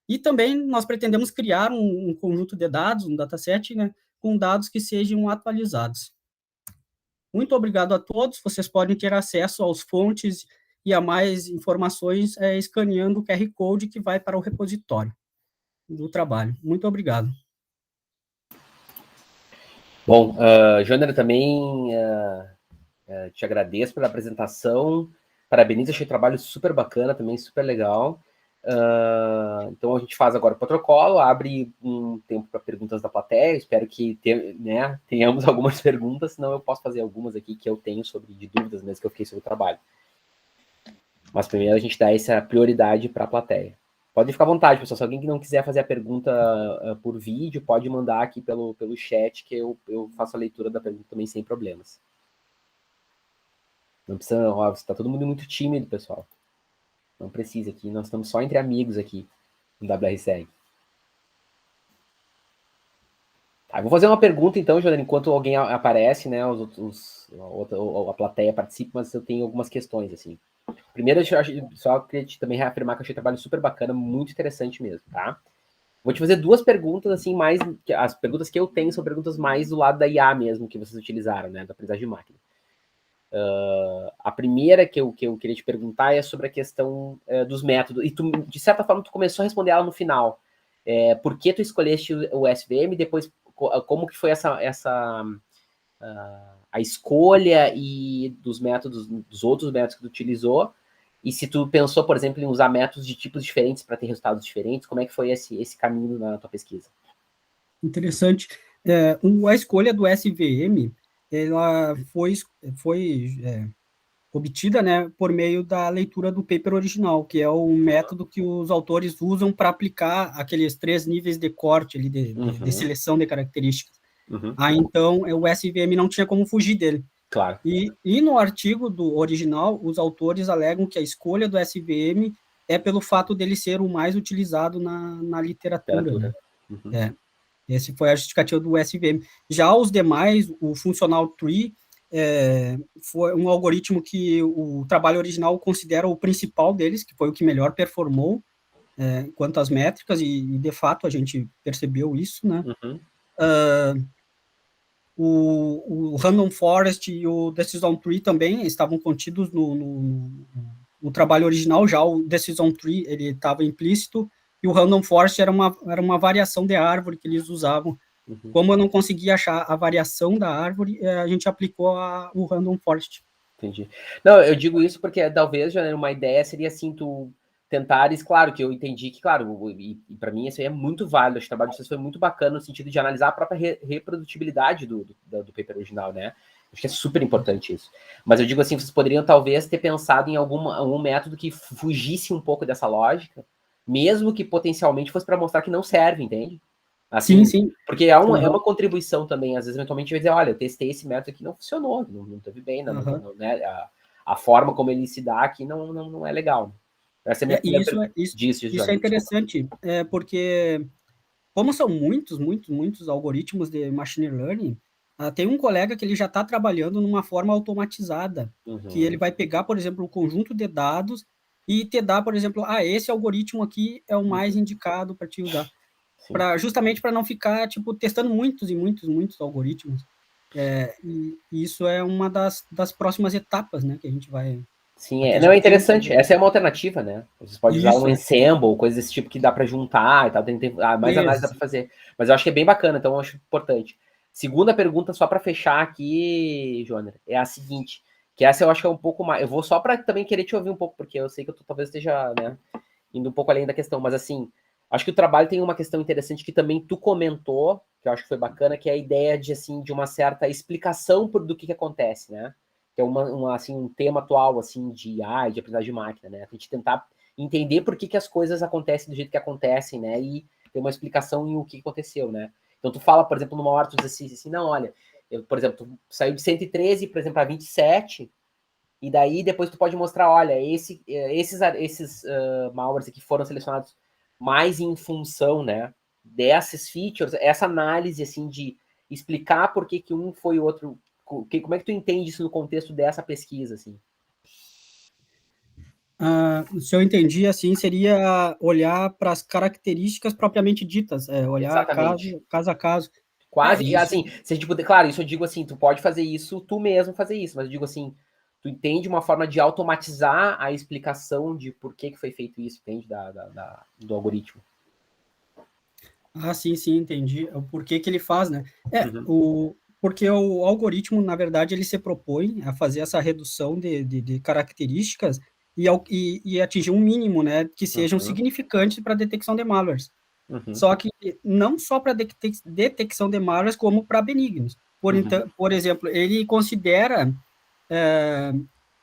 E também nós pretendemos criar um conjunto de dados, um dataset, né, com dados que sejam atualizados. Muito obrigado a todos. Vocês podem ter acesso aos fontes e a mais informações escaneando o QR Code que vai para o repositório do trabalho. Muito obrigado. Bom, Jônera, também te agradeço pela apresentação. Parabenizo, achei o trabalho super bacana, também super legal. Então a gente faz agora o protocolo, abre um tempo para perguntas da plateia. Espero que tenhamos algumas perguntas, senão eu posso fazer algumas aqui que eu tenho de dúvidas mesmo que eu fiquei sobre o trabalho. Mas primeiro a gente dá essa prioridade para a plateia. Pode ficar à vontade, pessoal. Se alguém que não quiser fazer a pergunta por vídeo, pode mandar aqui pelo chat, que eu faço a leitura da pergunta também sem problemas. Não precisa, está todo mundo muito tímido, pessoal. Não precisa aqui, nós estamos só entre amigos aqui no WRSeg. Tá, vou fazer uma pergunta então, Jônera, enquanto alguém aparece, né, a plateia participa, mas eu tenho algumas questões, assim. Primeiro, eu só queria também reafirmar que eu achei o trabalho super bacana, muito interessante mesmo, tá? Vou te fazer duas perguntas, assim, mais... As perguntas que eu tenho são perguntas mais do lado da IA mesmo, que vocês utilizaram, né, da aprendizagem de máquina. A primeira que eu queria te perguntar é sobre a questão dos métodos. E tu, de certa forma, tu começou a responder ela no final. Por que tu escolheste o SVM? Depois, como que foi a escolha e dos outros métodos que tu utilizou? E se tu pensou, por exemplo, em usar métodos de tipos diferentes para ter resultados diferentes, como é que foi esse caminho na tua pesquisa? Interessante. A escolha do SVM, ela foi obtida, né, por meio da leitura do paper original, que é o método que os autores usam para aplicar aqueles 3 níveis de corte ali, de seleção de características. Então, o SVM não tinha como fugir dele. Claro. E no artigo do original, os autores alegam que a escolha do SVM é pelo fato dele ser o mais utilizado na literatura. Né? Esse foi a justificativa do SVM. Já os demais, o Functional Tree, foi um algoritmo que o trabalho original considera o principal deles, que foi o que melhor performou quanto às métricas, e de fato a gente percebeu isso, né? O Random Forest e o Decision Tree também estavam contidos no trabalho original, já o Decision Tree ele estava implícito, e o Random Forest era uma variação de árvore que eles usavam. Como eu não conseguia achar a variação da árvore, a gente aplicou o Random Forest. Entendi. Não, eu digo isso porque talvez, já uma ideia seria assim, tu tentares, claro, que eu entendi que, claro, e para mim isso aí é muito válido, acho que o trabalho de vocês foi muito bacana no sentido de analisar a própria reprodutibilidade do paper original, né? Acho que é super importante isso. Mas eu digo assim, vocês poderiam talvez ter pensado em algum método que fugisse um pouco dessa lógica, mesmo que potencialmente fosse para mostrar que não serve, entende? Assim, sim. Porque é uma contribuição também, às vezes, eventualmente, vai dizer, olha, eu testei esse método aqui, não funcionou, não teve bem, né? A forma como ele se dá aqui não é legal. Essa é isso é interessante, porque como são muitos algoritmos de machine learning, tem um colega que ele já está trabalhando numa forma automatizada, que ele vai pegar, por exemplo, um conjunto de dados e te dar, por exemplo, esse algoritmo aqui é o mais indicado para te usar. Justamente para não ficar testando muitos algoritmos. E isso é uma das próximas etapas, né, que a gente vai... Sim, não é interessante. Essa é uma alternativa, né? Você pode usar um ensemble, coisa desse tipo que dá para juntar e tal. Mais análise dá para fazer. Mas eu acho que é bem bacana, então eu acho importante. Segunda pergunta, só para fechar aqui, Jônera, é a seguinte, que essa eu acho que é um pouco mais... Eu vou só para também querer te ouvir um pouco, porque eu sei que eu talvez esteja, né, indo um pouco além da questão, mas assim, acho que o trabalho tem uma questão interessante que também tu comentou, que eu acho que foi bacana, que é a ideia de, assim, de uma certa explicação do que acontece, né? Que é assim, um tema atual, assim, de AI, de aprendizagem de máquina, né? A gente tentar entender por que as coisas acontecem do jeito que acontecem, né? E ter uma explicação em o que aconteceu, né? Então, tu fala, por exemplo, numa hora, tu diz assim, não, olha, por exemplo, tu saiu de 113, por exemplo, para 27, e daí depois tu pode mostrar, olha, esses malwares aqui foram selecionados mais em função, né, dessas features, essa análise, assim, de explicar por que um foi o outro, como é que tu entende isso no contexto dessa pesquisa, assim? Se eu entendi, assim, seria olhar para as características propriamente ditas, olhar caso a caso. Quase, assim, se a gente puder, claro, isso eu digo assim, tu pode fazer isso, tu mesmo fazer isso, mas eu digo assim, tu entende uma forma de automatizar a explicação de por que foi feito isso, entende, do algoritmo. Sim, entendi. O porquê que ele faz, né? Porque o algoritmo, na verdade, ele se propõe a fazer essa redução de características e atingir um mínimo, né, que sejam significantes para a detecção de malwares. Só que não só para detecção de malwares, como para benignos. Por exemplo, ele considera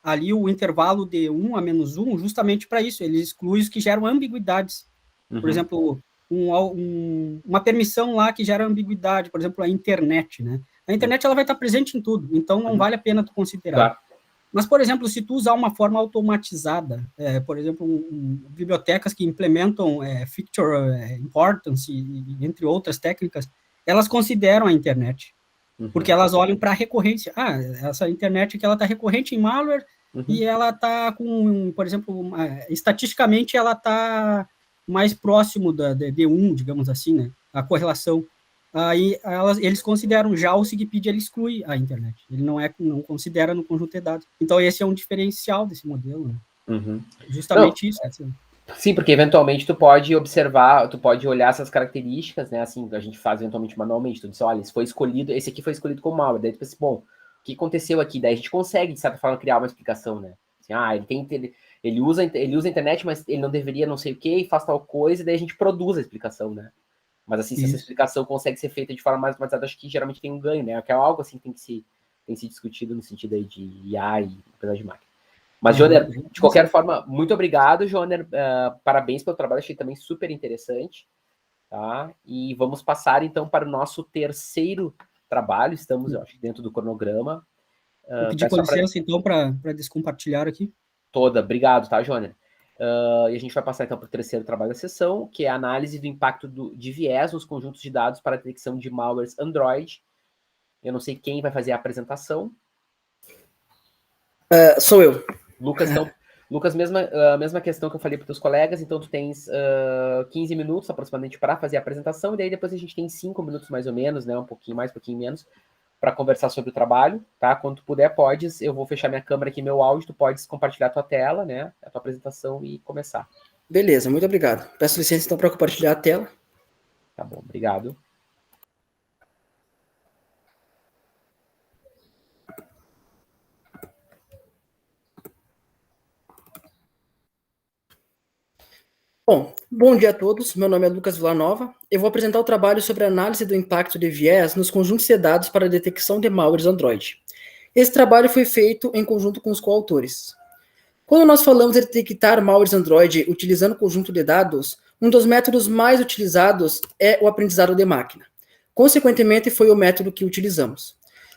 ali o intervalo de 1 a -1 justamente para isso. Ele exclui os que geram ambiguidades. Por exemplo, uma permissão lá que gera ambiguidade, por exemplo, a internet, né? A internet ela vai estar presente em tudo, então não vale a pena tu considerar. Claro. Mas, por exemplo, se tu usar uma forma automatizada, por exemplo, bibliotecas que implementam feature importance, entre outras técnicas, elas consideram a internet, porque elas olham para a recorrência. Essa internet que ela está recorrente em malware e ela está com, por exemplo, estatisticamente ela está mais próximo de 1, digamos assim, né? A correlação. Aí eles consideram já o SIGPID, ele exclui a internet. Ele não considera no conjunto de dados. Então, esse é um diferencial desse modelo, né? Justamente isso. Assim. Sim, porque eventualmente tu pode observar, tu pode olhar essas características, né? Assim, a gente faz eventualmente manualmente. Tu diz, olha, esse aqui foi escolhido como malware. Daí tu pensa, bom, o que aconteceu aqui? Daí a gente consegue, de certa forma, criar uma explicação, né? Assim, ele usa a internet, mas ele não deveria não sei o que, e faz tal coisa, e daí a gente produz a explicação, né? Mas, assim, se essa explicação consegue ser feita de forma mais automatizada, acho que geralmente tem um ganho, né? Que é algo, assim, que tem que ser discutido no sentido aí de IA e aprendizagem de máquina. Mas, Joner, de qualquer forma, muito obrigado, Joner. Parabéns pelo trabalho, achei também super interessante. Tá? E vamos passar, então, para o nosso terceiro trabalho. Estamos, eu acho, dentro do cronograma. Vou pedir licença, então, para descompartilhar aqui. Obrigado, tá, Joner? E a gente vai passar, então, para o terceiro trabalho da sessão, que é a análise do impacto de viés nos conjuntos de dados para a detecção de malwares Android. Eu não sei quem vai fazer a apresentação. Sou eu. Lucas, mesma questão que eu falei para os teus colegas, então tu tens 15 minutos aproximadamente para fazer a apresentação, e daí depois a gente tem 5 minutos mais ou menos, né, um pouquinho mais, um pouquinho menos, para conversar sobre o trabalho, tá? Quando tu puder, eu vou fechar minha câmera aqui, meu áudio, tu podes compartilhar a tua tela, né, a tua apresentação e começar. Beleza, muito obrigado. Peço licença, então, para compartilhar a tela. Tá bom, obrigado. Bom dia a todos, meu nome é Lucas Villanova. Eu vou apresentar o trabalho sobre a análise do impacto de viés nos conjuntos de dados para a detecção de malwares Android. Esse trabalho foi feito em conjunto com os coautores. Quando nós falamos de detectar malwares Android utilizando conjunto de dados, um dos métodos mais utilizados é o aprendizado de máquina. Consequentemente, foi o método que utilizamos.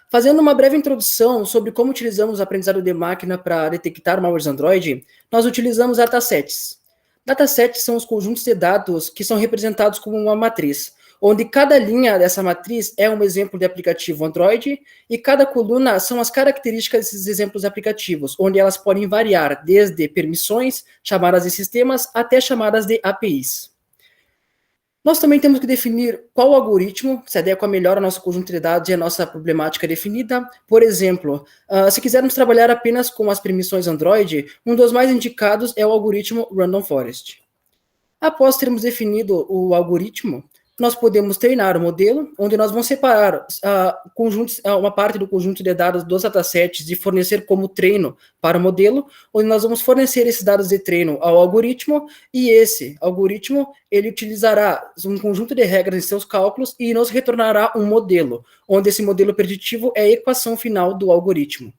Fazendo uma breve introdução sobre como utilizamos o aprendizado de máquina para detectar malwares Android, nós utilizamos datasets. Datasets são os conjuntos de dados que são representados como uma matriz, onde cada linha dessa matriz é um exemplo de aplicativo Android e cada coluna são as características desses exemplos de aplicativos, onde elas podem variar desde permissões, chamadas de sistemas, até chamadas de APIs. Nós também temos que definir qual algoritmo se adequa melhor ao nosso conjunto de dados e à nossa problemática definida. Por exemplo, se quisermos trabalhar apenas com as permissões Android, um dos mais indicados é o algoritmo Random Forest. Após termos definido o algoritmo, nós podemos treinar o modelo, onde nós vamos separar uma parte do conjunto de dados dos datasets e fornecer como treino para o modelo, onde nós vamos fornecer esses dados de treino ao algoritmo, e esse algoritmo, ele utilizará um conjunto de regras em seus cálculos e nos retornará um modelo, onde esse modelo preditivo é a equação final do algoritmo.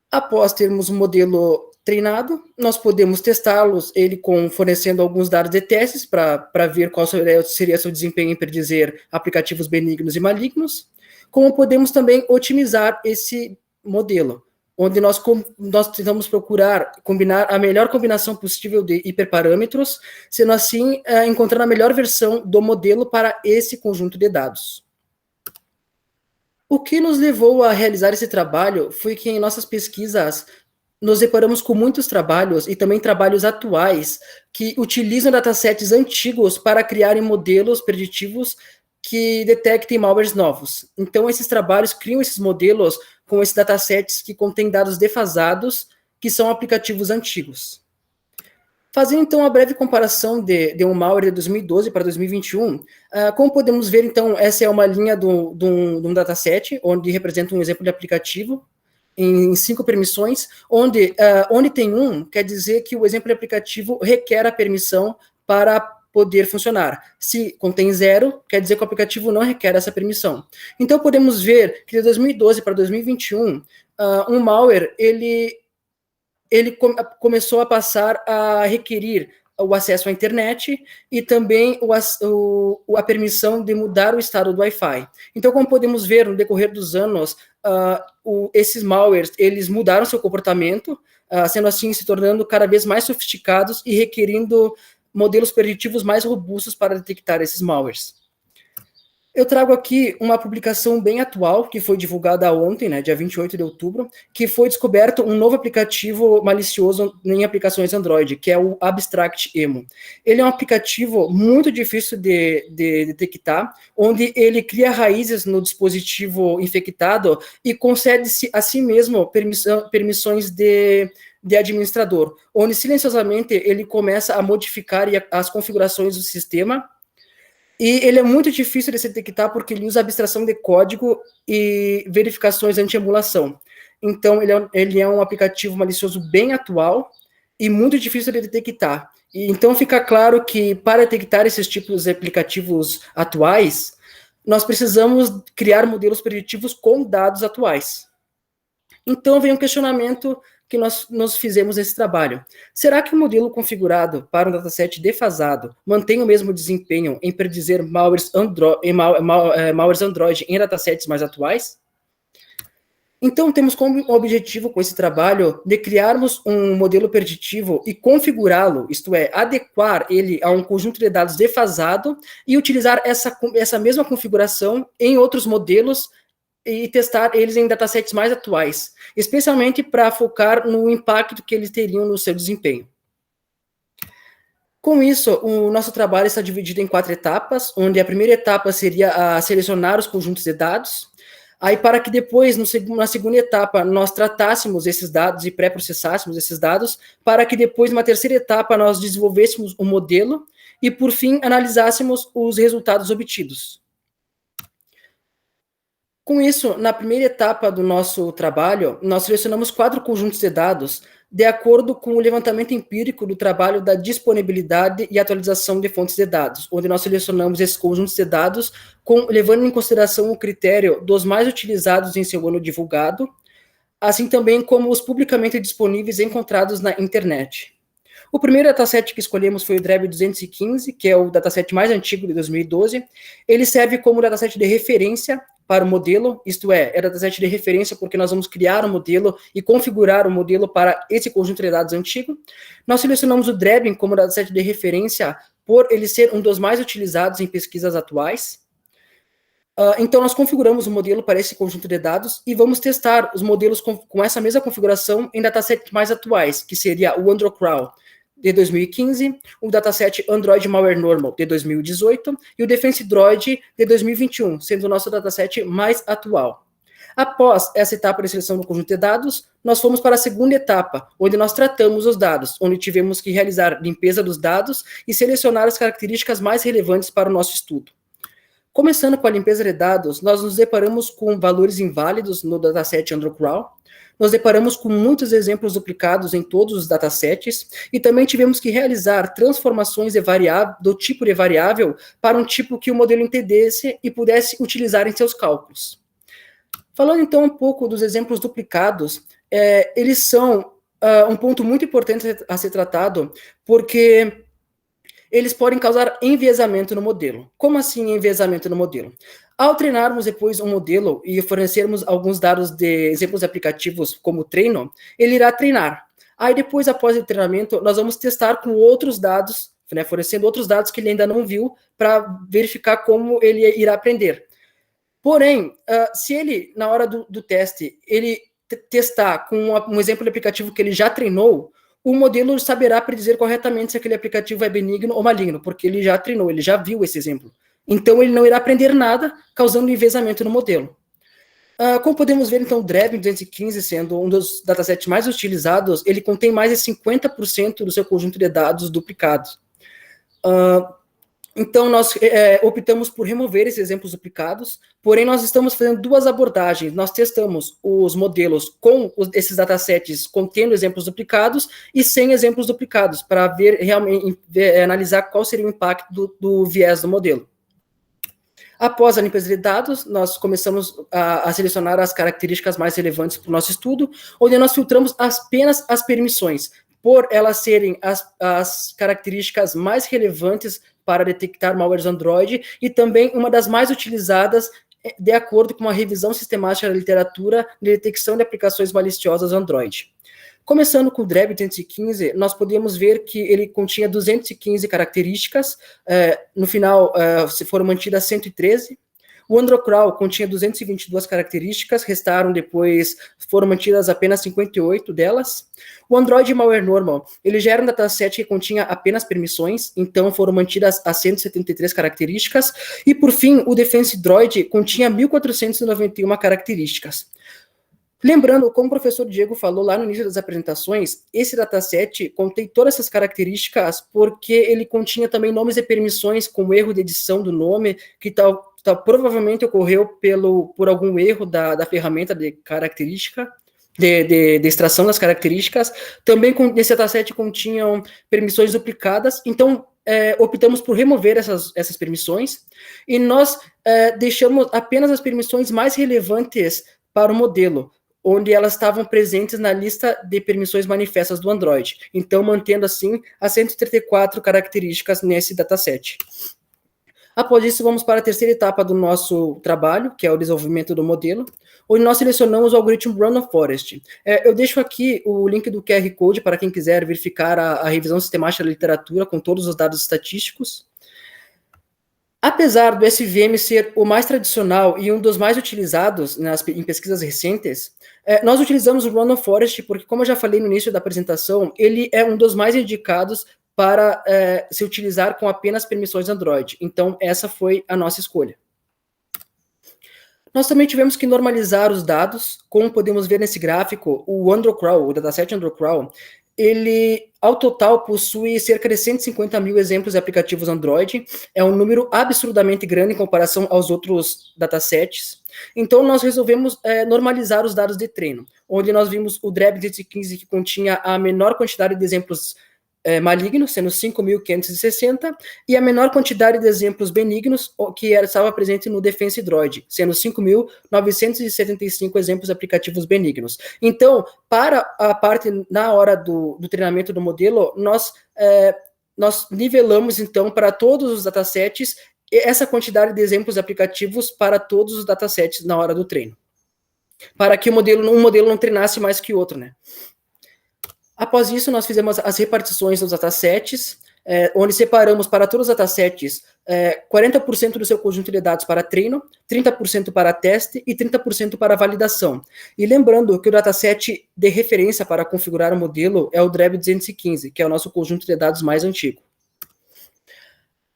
Após termos um modelo treinado, nós podemos testá-los, fornecendo alguns dados de testes para ver qual seria seu desempenho em predizer aplicativos benignos e malignos, como podemos também otimizar esse modelo, onde nós tentamos procurar combinar a melhor combinação possível de hiperparâmetros, sendo assim, encontrando a melhor versão do modelo para esse conjunto de dados. O que nos levou a realizar esse trabalho foi que em nossas pesquisas nos deparamos com muitos trabalhos e também trabalhos atuais que utilizam datasets antigos para criarem modelos preditivos que detectem malwares novos. Então, esses trabalhos criam esses modelos com esses datasets que contêm dados defasados, que são aplicativos antigos. Fazendo, então, uma breve comparação de um malware de 2012 para 2021, como podemos ver, então, essa é uma linha de um dataset, onde representa um exemplo de aplicativo, em 5 permissões, onde tem 1, quer dizer que o exemplo de aplicativo requer a permissão para poder funcionar. Se contém 0, quer dizer que o aplicativo não requer essa permissão. Então, podemos ver que de 2012 para 2021, um malware, ele começou a passar a requerir o acesso à internet e também a permissão de mudar o estado do Wi-Fi. Então, como podemos ver, no decorrer dos anos, esses malwares, eles mudaram seu comportamento, sendo assim, se tornando cada vez mais sofisticados e requerindo modelos preditivos mais robustos para detectar esses malwares. Eu trago aqui uma publicação bem atual, que foi divulgada ontem, né, dia 28 de outubro, que foi descoberto um novo aplicativo malicioso em aplicações Android, que é o AbstractEmo. Ele é um aplicativo muito difícil de detectar, onde ele cria raízes no dispositivo infectado e concede-se a si mesmo permissões de administrador, onde silenciosamente ele começa a modificar as configurações do sistema. E ele é muito difícil de se detectar porque ele usa abstração de código e verificações anti-emulação. Então, ele é um aplicativo malicioso bem atual e muito difícil de detectar. E, então, fica claro que para detectar esses tipos de aplicativos atuais, nós precisamos criar modelos preditivos com dados atuais. Então, vem um questionamento que nós fizemos esse trabalho. Será que o modelo configurado para um dataset defasado mantém o mesmo desempenho em predizer malwares Android em datasets mais atuais? Então, temos como objetivo com esse trabalho de criarmos um modelo preditivo e configurá-lo, isto é, adequar ele a um conjunto de dados defasado e utilizar essa mesma configuração em outros modelos e testar eles em datasets mais atuais, especialmente para focar no impacto que eles teriam no seu desempenho. Com isso, o nosso trabalho está dividido em 4 etapas, onde a primeira etapa seria a selecionar os conjuntos de dados, aí para que depois, na segunda etapa, nós tratássemos esses dados e pré-processássemos esses dados, para que depois, numa terceira etapa, nós desenvolvêssemos um modelo e, por fim, analisássemos os resultados obtidos. Com isso, na primeira etapa do nosso trabalho, nós selecionamos 4 conjuntos de dados de acordo com o levantamento empírico do trabalho da disponibilidade e atualização de fontes de dados, onde nós selecionamos esses conjuntos de dados levando em consideração o critério dos mais utilizados em seu ano divulgado, assim também como os publicamente disponíveis encontrados na internet. O primeiro dataset que escolhemos foi o DREB 215, que é o dataset mais antigo de 2012. Ele serve como dataset de referência para o modelo, isto é dataset de referência porque nós vamos criar um modelo e configurar o modelo para esse conjunto de dados antigo. Nós selecionamos o DREB como dataset de referência por ele ser um dos mais utilizados em pesquisas atuais. Então, nós configuramos o modelo para esse conjunto de dados e vamos testar os modelos com essa mesma configuração em datasets mais atuais, que seria o AndroCrawl, de 2015, o dataset Android Malware Normal, de 2018, e o Defense Droid, de 2021, sendo o nosso dataset mais atual. Após essa etapa de seleção do conjunto de dados, nós fomos para a segunda etapa, onde nós tratamos os dados, onde tivemos que realizar limpeza dos dados e selecionar as características mais relevantes para o nosso estudo. Começando com a limpeza de dados, nós nos deparamos com valores inválidos no dataset Androcrawl, nós deparamos com muitos exemplos duplicados em todos os datasets e também tivemos que realizar transformações do tipo de variável para um tipo que o modelo entendesse e pudesse utilizar em seus cálculos. Falando então um pouco dos exemplos duplicados, eles são um ponto muito importante a ser tratado, porque eles podem causar enviesamento no modelo. Como assim enviesamento no modelo? Ao treinarmos depois um modelo e fornecermos alguns dados de exemplos aplicativos como treino, ele irá treinar. Aí depois, após o treinamento, nós vamos testar com outros dados, né, fornecendo outros dados que ele ainda não viu, para verificar como ele irá aprender. Porém, se ele, na hora do teste, ele testar com um exemplo de aplicativo que ele já treinou, o modelo saberá predizer corretamente se aquele aplicativo é benigno ou maligno, porque ele já treinou, ele já viu esse exemplo. Então, ele não irá aprender nada, causando enviesamento no modelo. Como podemos ver, então, o DREB 215, sendo um dos datasets mais utilizados, ele contém mais de 50% do seu conjunto de dados duplicados. Então, nós optamos por remover esses exemplos duplicados, porém, nós estamos fazendo duas abordagens. Nós testamos os modelos com esses datasets contendo exemplos duplicados e sem exemplos duplicados, para ver realmente analisar qual seria o impacto do viés do modelo. Após a limpeza de dados, nós começamos a selecionar as características mais relevantes para o nosso estudo, onde nós filtramos apenas as permissões, por elas serem as características mais relevantes para detectar malwares Android e também uma das mais utilizadas de acordo com uma revisão sistemática da literatura de detecção de aplicações maliciosas Android. Começando com o DREB 215, nós podemos ver que ele continha 215 características, no final foram mantidas 113. O Androcrawl continha 222 características, foram mantidas apenas 58 delas. O Android Malware Normal, ele já era um dataset que continha apenas permissões, então foram mantidas as 173 características. E, por fim, o Defense Droid continha 1.491 características. Lembrando, como o professor Diego falou lá no início das apresentações, esse dataset contém todas essas características porque ele continha também nomes e permissões com erro de edição do nome, que provavelmente ocorreu por algum erro da ferramenta de característica, de extração das características. Também nesse dataset continham permissões duplicadas, então optamos por remover essas permissões, e nós deixamos apenas as permissões mais relevantes para o modelo, onde elas estavam presentes na lista de permissões manifestas do Android. Então, mantendo assim as 134 características nesse dataset. Após isso, vamos para a terceira etapa do nosso trabalho, que é o desenvolvimento do modelo, onde nós selecionamos o algoritmo Random Forest. Eu deixo aqui o link do QR Code para quem quiser verificar a revisão sistemática da literatura com todos os dados estatísticos. Apesar do SVM ser o mais tradicional e um dos mais utilizados em pesquisas recentes, nós utilizamos o Random Forest porque, como eu já falei no início da apresentação, ele é um dos mais indicados para se utilizar com apenas permissões Android. Então, essa foi a nossa escolha. Nós também tivemos que normalizar os dados. Como podemos ver nesse gráfico, o Androcrawl, o dataset Androcrawl, ele, ao total, possui cerca de 150 mil exemplos de aplicativos Android. É um número absurdamente grande em comparação aos outros datasets. Então, nós resolvemos normalizar os dados de treino, onde nós vimos o DREB 215, que continha a menor quantidade de exemplos malignos, sendo 5.560, e a menor quantidade de exemplos benignos, que estava presente no Defense Droid, sendo 5.975 exemplos aplicativos benignos. Então, para a parte, na hora do treinamento do modelo, nós nivelamos, então, para todos os datasets, essa quantidade de exemplos aplicativos para todos os datasets na hora do treino, para que um modelo não treinasse mais que o outro, né? Após isso, nós fizemos as repartições dos datasets, onde separamos para todos os datasets 40% do seu conjunto de dados para treino, 30% para teste e 30% para validação. E lembrando que o dataset de referência para configurar o modelo é o DREB 215, que é o nosso conjunto de dados mais antigo.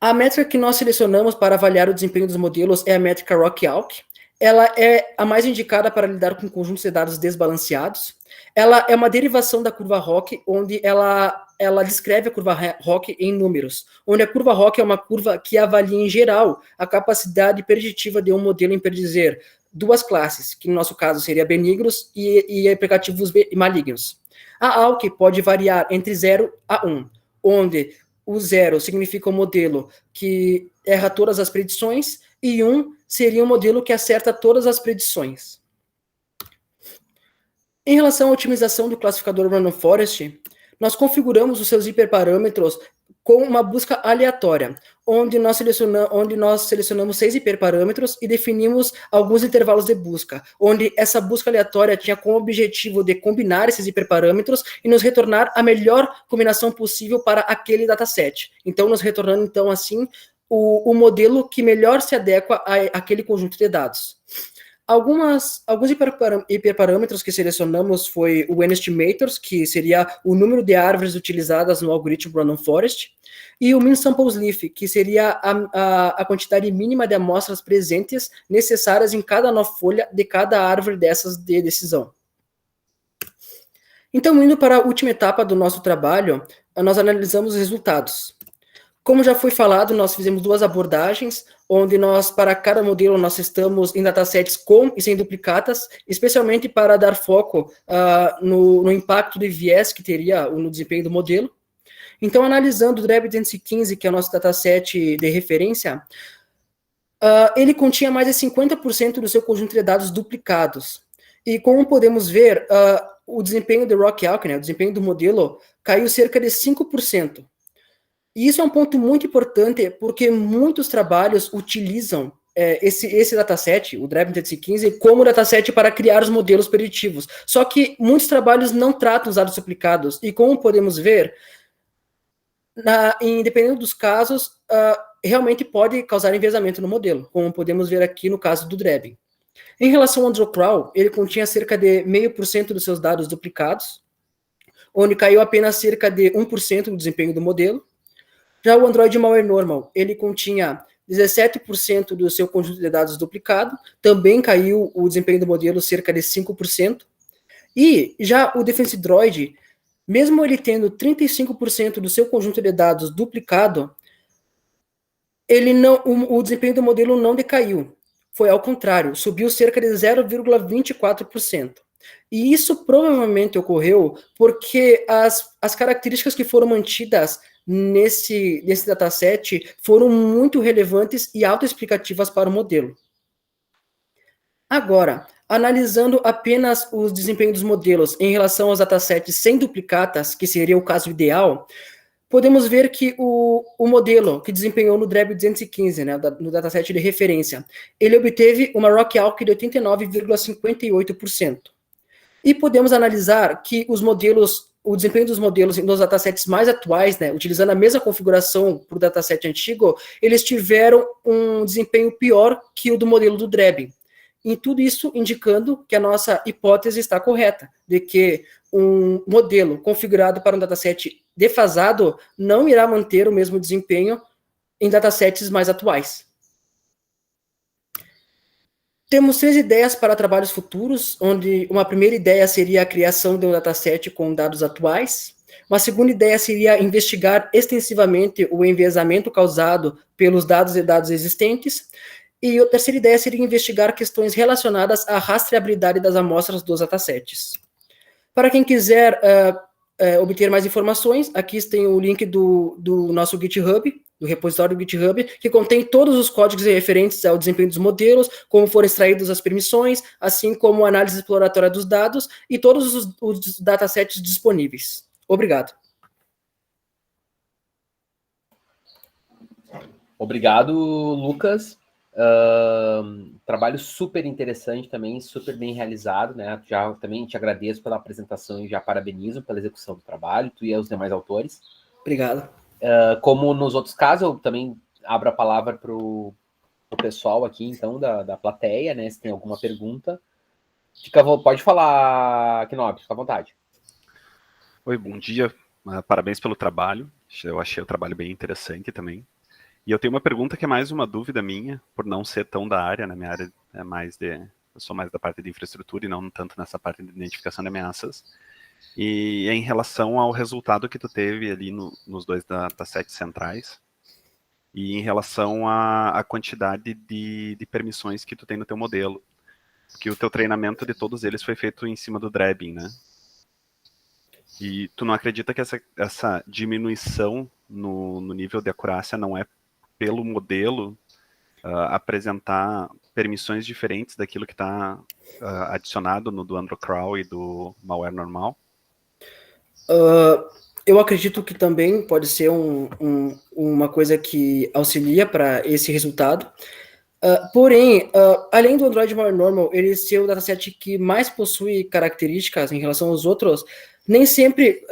A métrica que nós selecionamos para avaliar o desempenho dos modelos é a métrica RockAlk. ela é a mais indicada para lidar com conjuntos de dados desbalanceados. Ela é uma derivação da curva ROC, onde ela descreve a curva ROC em números, onde a curva ROC é uma curva que avalia, em geral, a capacidade preditiva de um modelo em predizer duas classes, que no nosso caso seria benignos e aplicativos malignos. A ALC pode variar entre 0 a 1, onde o 0 significa um modelo que erra todas as predições, e 1 seria um modelo que acerta todas as predições. Em relação à otimização do classificador Random Forest, nós configuramos os seus hiperparâmetros com uma busca aleatória, onde nós selecionamos 6 hiperparâmetros e definimos alguns intervalos de busca, onde essa busca aleatória tinha como objetivo de combinar esses hiperparâmetros e nos retornar a melhor combinação possível para aquele dataset. Então, nos retornando, então, assim, o modelo que melhor se adequa àquele conjunto de dados. Alguns hiperparâmetros que selecionamos foi o N-Estimators, que seria o número de árvores utilizadas no algoritmo Random Forest, e o Min Samples Leaf, que seria a quantidade mínima de amostras presentes necessárias em cada nova folha de cada árvore dessas de decisão. Então, indo para a última etapa do nosso trabalho, nós analisamos os resultados. Como já foi falado, nós fizemos 2 abordagens, onde nós, para cada modelo, nós estamos em datasets com e sem duplicatas, especialmente para dar foco no impacto de viés que teria no desempenho do modelo. Então, analisando o DREB 215, que é o nosso dataset de referência, ele continha mais de 50% do seu conjunto de dados duplicados. E como podemos ver, o desempenho do ROC-ALC, né, o desempenho do modelo, caiu cerca de 5%. E isso é um ponto muito importante, porque muitos trabalhos utilizam esse dataset, o DREB 215, como dataset para criar os modelos preditivos. Só que muitos trabalhos não tratam os dados duplicados. E como podemos ver, independente dos casos, realmente pode causar enviesamento no modelo, como podemos ver aqui no caso do DREB. Em relação ao AndroCrawl, ele continha cerca de 0,5% dos seus dados duplicados, onde caiu apenas cerca de 1% no desempenho do modelo. Já o Android Malware Normal, ele continha 17% do seu conjunto de dados duplicado, também caiu o desempenho do modelo cerca de 5%. E já o Defense Droid, mesmo ele tendo 35% do seu conjunto de dados duplicado, o desempenho do modelo não decaiu. Foi ao contrário, subiu cerca de 0,24%. E isso provavelmente ocorreu porque as características que foram mantidas nesse dataset foram muito relevantes e autoexplicativas para o modelo. Agora, analisando apenas os desempenhos dos modelos em relação aos datasets sem duplicatas, que seria o caso ideal, podemos ver que o modelo que desempenhou no DREB 215, né, no dataset de referência, ele obteve uma ROC-ALC de 89,58%. E podemos analisar que o desempenho dos modelos nos datasets mais atuais, né, utilizando a mesma configuração para o dataset antigo, eles tiveram um desempenho pior que o do modelo do DREB. E tudo isso indicando que a nossa hipótese está correta, de que um modelo configurado para um dataset defasado não irá manter o mesmo desempenho em datasets mais atuais. Temos 3 ideias para trabalhos futuros, onde uma primeira ideia seria a criação de um dataset com dados atuais. Uma segunda ideia seria investigar extensivamente o enviesamento causado pelos dados e dados existentes. E a terceira ideia seria investigar questões relacionadas à rastreabilidade das amostras dos datasets. Para quem quiser obter mais informações, aqui tem o link do nosso GitHub, do repositório do GitHub, que contém todos os códigos referentes ao desempenho dos modelos, como foram extraídas as permissões, assim como a análise exploratória dos dados e todos os datasets disponíveis. Obrigado. Obrigado, Lucas. Trabalho super interessante também, super bem realizado, né? Já também te agradeço pela apresentação e já parabenizo pela execução do trabalho, tu e os demais autores. Obrigado. Como nos outros casos, eu também abro a palavra para o pessoal aqui, então, da plateia, né? Se tem alguma pergunta. Pode falar, Knob, fica à vontade. Oi, bom dia. Parabéns pelo trabalho. Eu achei o trabalho bem interessante também. E eu tenho uma pergunta que é mais uma dúvida minha, por não ser tão da área, na minha área eu sou mais da parte de infraestrutura e não tanto nessa parte de identificação de ameaças. E em relação ao resultado que tu teve ali nos dois datasets centrais, e em relação à quantidade de permissões que tu tem no teu modelo, porque o teu treinamento de todos eles foi feito em cima do Drabbing, né? E tu não acredita que essa diminuição no nível de acurácia não é pelo modelo apresentar permissões diferentes daquilo que está adicionado no do AndroCrawl e do malware normal? Eu acredito que também pode ser uma coisa que auxilia para esse resultado. Porém, além do Android Malware Normal, ele ser o dataset que mais possui características em relação aos outros, nem sempre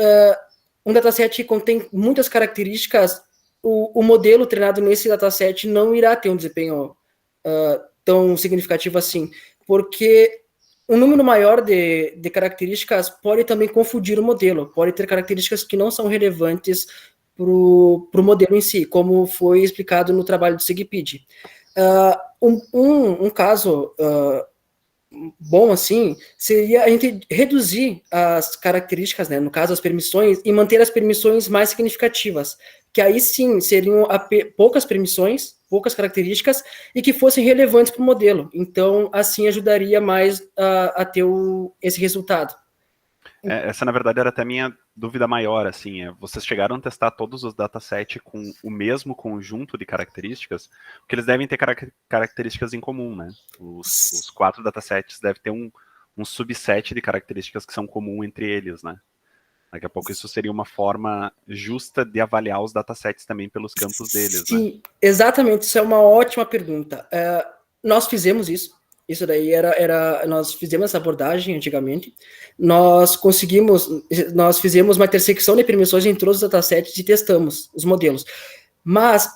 um dataset que contém muitas características, o modelo treinado nesse dataset não irá ter um desempenho tão significativo assim, porque um número maior de características pode também confundir o modelo, pode ter características que não são relevantes para o modelo em si, como foi explicado no trabalho do SigPid. Um caso bom assim seria a gente reduzir as características, né, no caso as permissões, e manter as permissões mais significativas, que aí sim seriam poucas permissões, poucas características, e que fossem relevantes para o modelo. Então, assim ajudaria mais a ter esse resultado. Essa, na verdade, era até a minha dúvida maior, assim, vocês chegaram a testar todos os datasets com o mesmo conjunto de características, porque eles devem ter características em comum, né? Os 4 datasets devem ter um subset de características que são comuns entre eles, né? Daqui a pouco isso seria uma forma justa de avaliar os datasets também pelos campos deles, Sim, né? exatamente, isso é uma ótima pergunta. Nós fizemos isso. Isso daí nós fizemos essa abordagem antigamente. Nós fizemos uma intersecção de permissões em todos os datasets e testamos os modelos. Mas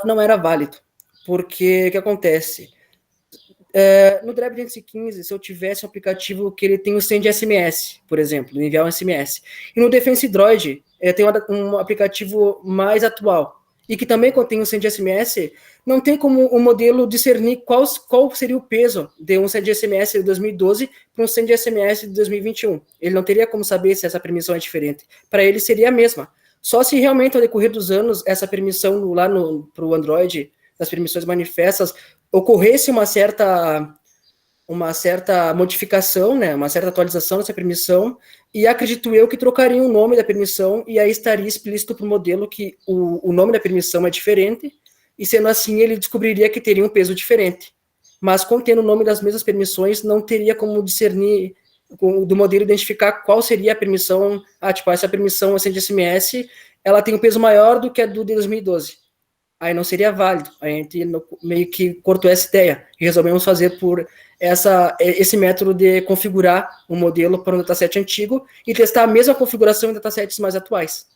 não era válido, porque o que acontece? No Drive 215, se eu tivesse um aplicativo que ele tem o send SMS, por exemplo, enviar um SMS, e no Defense Droid tem um aplicativo mais atual, e que também contém o send SMS, não tem como o modelo discernir qual seria o peso de um send SMS de 2012 para um send SMS de 2021. Ele não teria como saber se essa permissão é diferente. Para ele seria a mesma. Só se realmente, ao decorrer dos anos, essa permissão lá para o Android, das permissões manifestas, ocorresse uma certa modificação, né, uma certa atualização dessa permissão, e acredito eu que trocaria o nome da permissão, e aí estaria explícito para o modelo que o nome da permissão é diferente, e sendo assim ele descobriria que teria um peso diferente. Mas contendo o nome das mesmas permissões, não teria como discernir do modelo identificar qual seria a permissão. Essa permissão send SMS, ela tem um peso maior do que a do de 2012. Aí não seria válido. A gente meio que cortou essa ideia e resolvemos fazer por esse método de configurar um modelo para um dataset antigo e testar a mesma configuração em datasets mais atuais.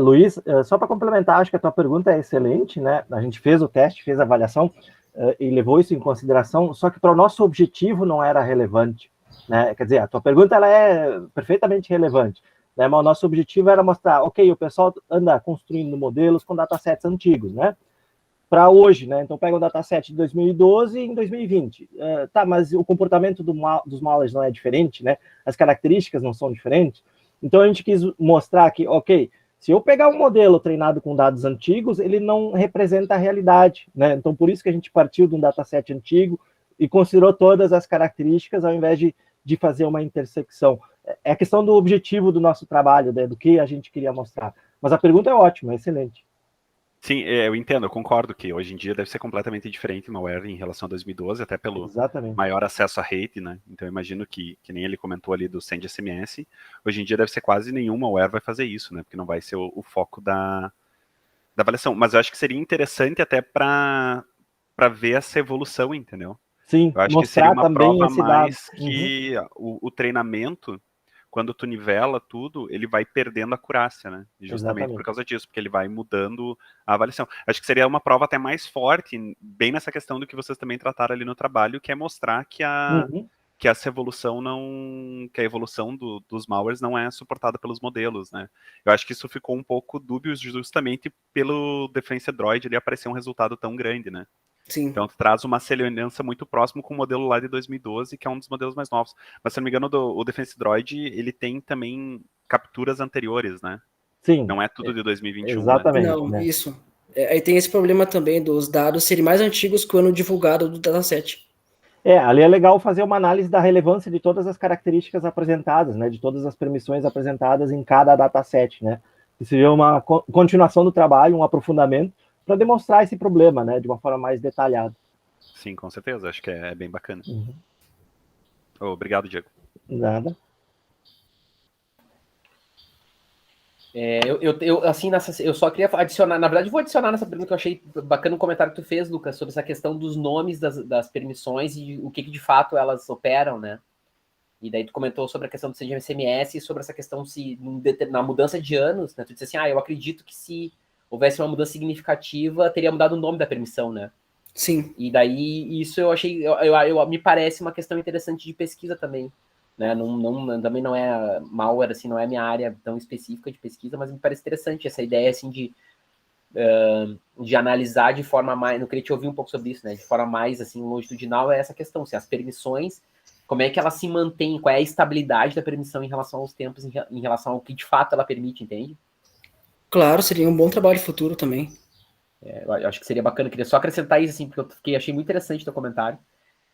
Luiz, só para complementar, acho que a tua pergunta é excelente, né? A gente fez o teste, fez a avaliação e levou isso em consideração, só que para o nosso objetivo não era relevante, né? Quer dizer, a tua pergunta ela é perfeitamente relevante, né? Mas o nosso objetivo era mostrar, ok, o pessoal anda construindo modelos com datasets antigos, né? Para hoje, né? Então pega um dataset de 2012 em 2020. Tá, mas o comportamento dos malwares não é diferente, né? As características não são diferentes. Então a gente quis mostrar que, ok, se eu pegar um modelo treinado com dados antigos, ele não representa a realidade, né? Então, por isso que a gente partiu de um dataset antigo e considerou todas as características ao invés de fazer uma intersecção. É a questão do objetivo do nosso trabalho, né? Do que a gente queria mostrar. Mas a pergunta é ótima, é excelente. Sim, eu entendo, eu concordo que hoje em dia deve ser completamente diferente o malware em relação a 2012, até pelo Exatamente. maior acesso à rede, né? Então eu imagino que nem ele comentou ali do send SMS, hoje em dia deve ser quase nenhum malware vai fazer isso, né? Porque não vai ser o foco da avaliação. Mas eu acho que seria interessante até para ver essa evolução, entendeu? Sim, eu acho que mostrar seria uma também prova esse mais dado. que o treinamento, quando tu nivela tudo, ele vai perdendo a acurácia, né? E justamente Exatamente. por causa disso, porque ele vai mudando a avaliação. Acho que seria uma prova até mais forte, bem nessa questão do que vocês também trataram ali no trabalho, que é mostrar que que essa evolução que a evolução dos malwares não é suportada pelos modelos, né? Eu acho que isso ficou um pouco dúbio justamente pelo Defense Droid ele aparecer um resultado tão grande, né? Sim. Então, tu traz uma semelhança muito próxima com o modelo lá de 2012, que é um dos modelos mais novos. Mas, se não me engano, o Defense Droid, ele tem também capturas anteriores, né? Sim. Não é tudo de 2021, exatamente. né? Não, isso. Aí tem esse problema também dos dados serem mais antigos que o ano divulgado do dataset. Ali é legal fazer uma análise da relevância de todas as características apresentadas, né? De todas as permissões apresentadas em cada dataset, né? Que seria uma continuação do trabalho, um aprofundamento, para demonstrar esse problema, né? De uma forma mais detalhada. Sim, com certeza. Acho que é bem bacana. Uhum. Obrigado, Diego. Nada. Eu só queria adicionar, na verdade, vou adicionar nessa pergunta que eu achei bacana um comentário que tu fez, Lucas, sobre essa questão dos nomes das permissões e o que de fato elas operam, né? E daí tu comentou sobre a questão do CMS e sobre essa questão se na mudança de anos, né? Tu disse assim, eu acredito que se houvesse uma mudança significativa, teria mudado o nome da permissão, né? Sim. E daí isso eu achei, me parece uma questão interessante de pesquisa também, né? Também não é malware, assim, não é minha área tão específica de pesquisa, mas me parece interessante essa ideia, assim, de analisar de forma mais, não queria te ouvir um pouco sobre isso, né? De forma mais, assim, longitudinal, é essa questão, se as permissões, como é que ela se mantém, qual é a estabilidade da permissão em relação aos tempos, em relação ao que de fato ela permite, entende? Claro, seria um bom trabalho futuro também. Eu acho que seria bacana, queria só acrescentar isso, assim, porque eu achei muito interessante o teu comentário.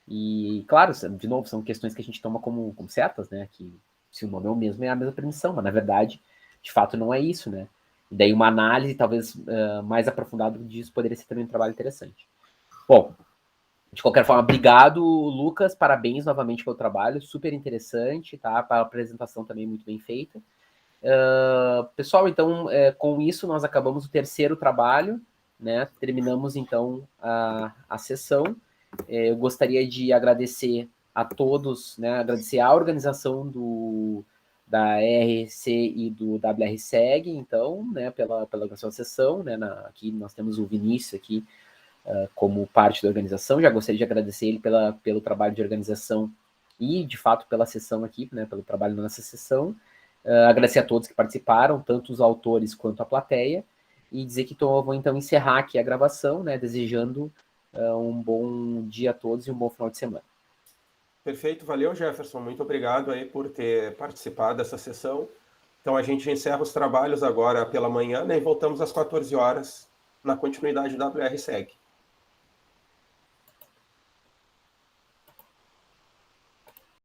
E, claro, de novo, são questões que a gente toma como certas, né? Que se o nome é o mesmo, é a mesma permissão, mas na verdade, de fato, não é isso, né? E daí uma análise, talvez, mais aprofundada disso poderia ser também um trabalho interessante. Bom, de qualquer forma, obrigado, Lucas, parabéns novamente pelo trabalho, super interessante, tá? A apresentação também muito bem feita. Pessoal, então, com isso, nós acabamos o terceiro trabalho, né? Terminamos, então, a sessão. Eu gostaria de agradecer a todos, né? Agradecer a organização da ERC e do WRSEG, então, né? Pela organização da sessão, né? Aqui nós temos o Vinícius aqui como parte da organização. Já gostaria de agradecer ele pelo trabalho de organização e, de fato, pela sessão aqui, né? Pelo trabalho nessa sessão. Agradecer a todos que participaram, tanto os autores quanto a plateia, e dizer que vou então encerrar aqui a gravação, né, desejando um bom dia a todos e um bom final de semana. Perfeito, valeu, Jefferson, muito obrigado aí por ter participado dessa sessão. Então a gente encerra os trabalhos agora pela manhã, né, e voltamos às 14 horas na continuidade do WRSEG.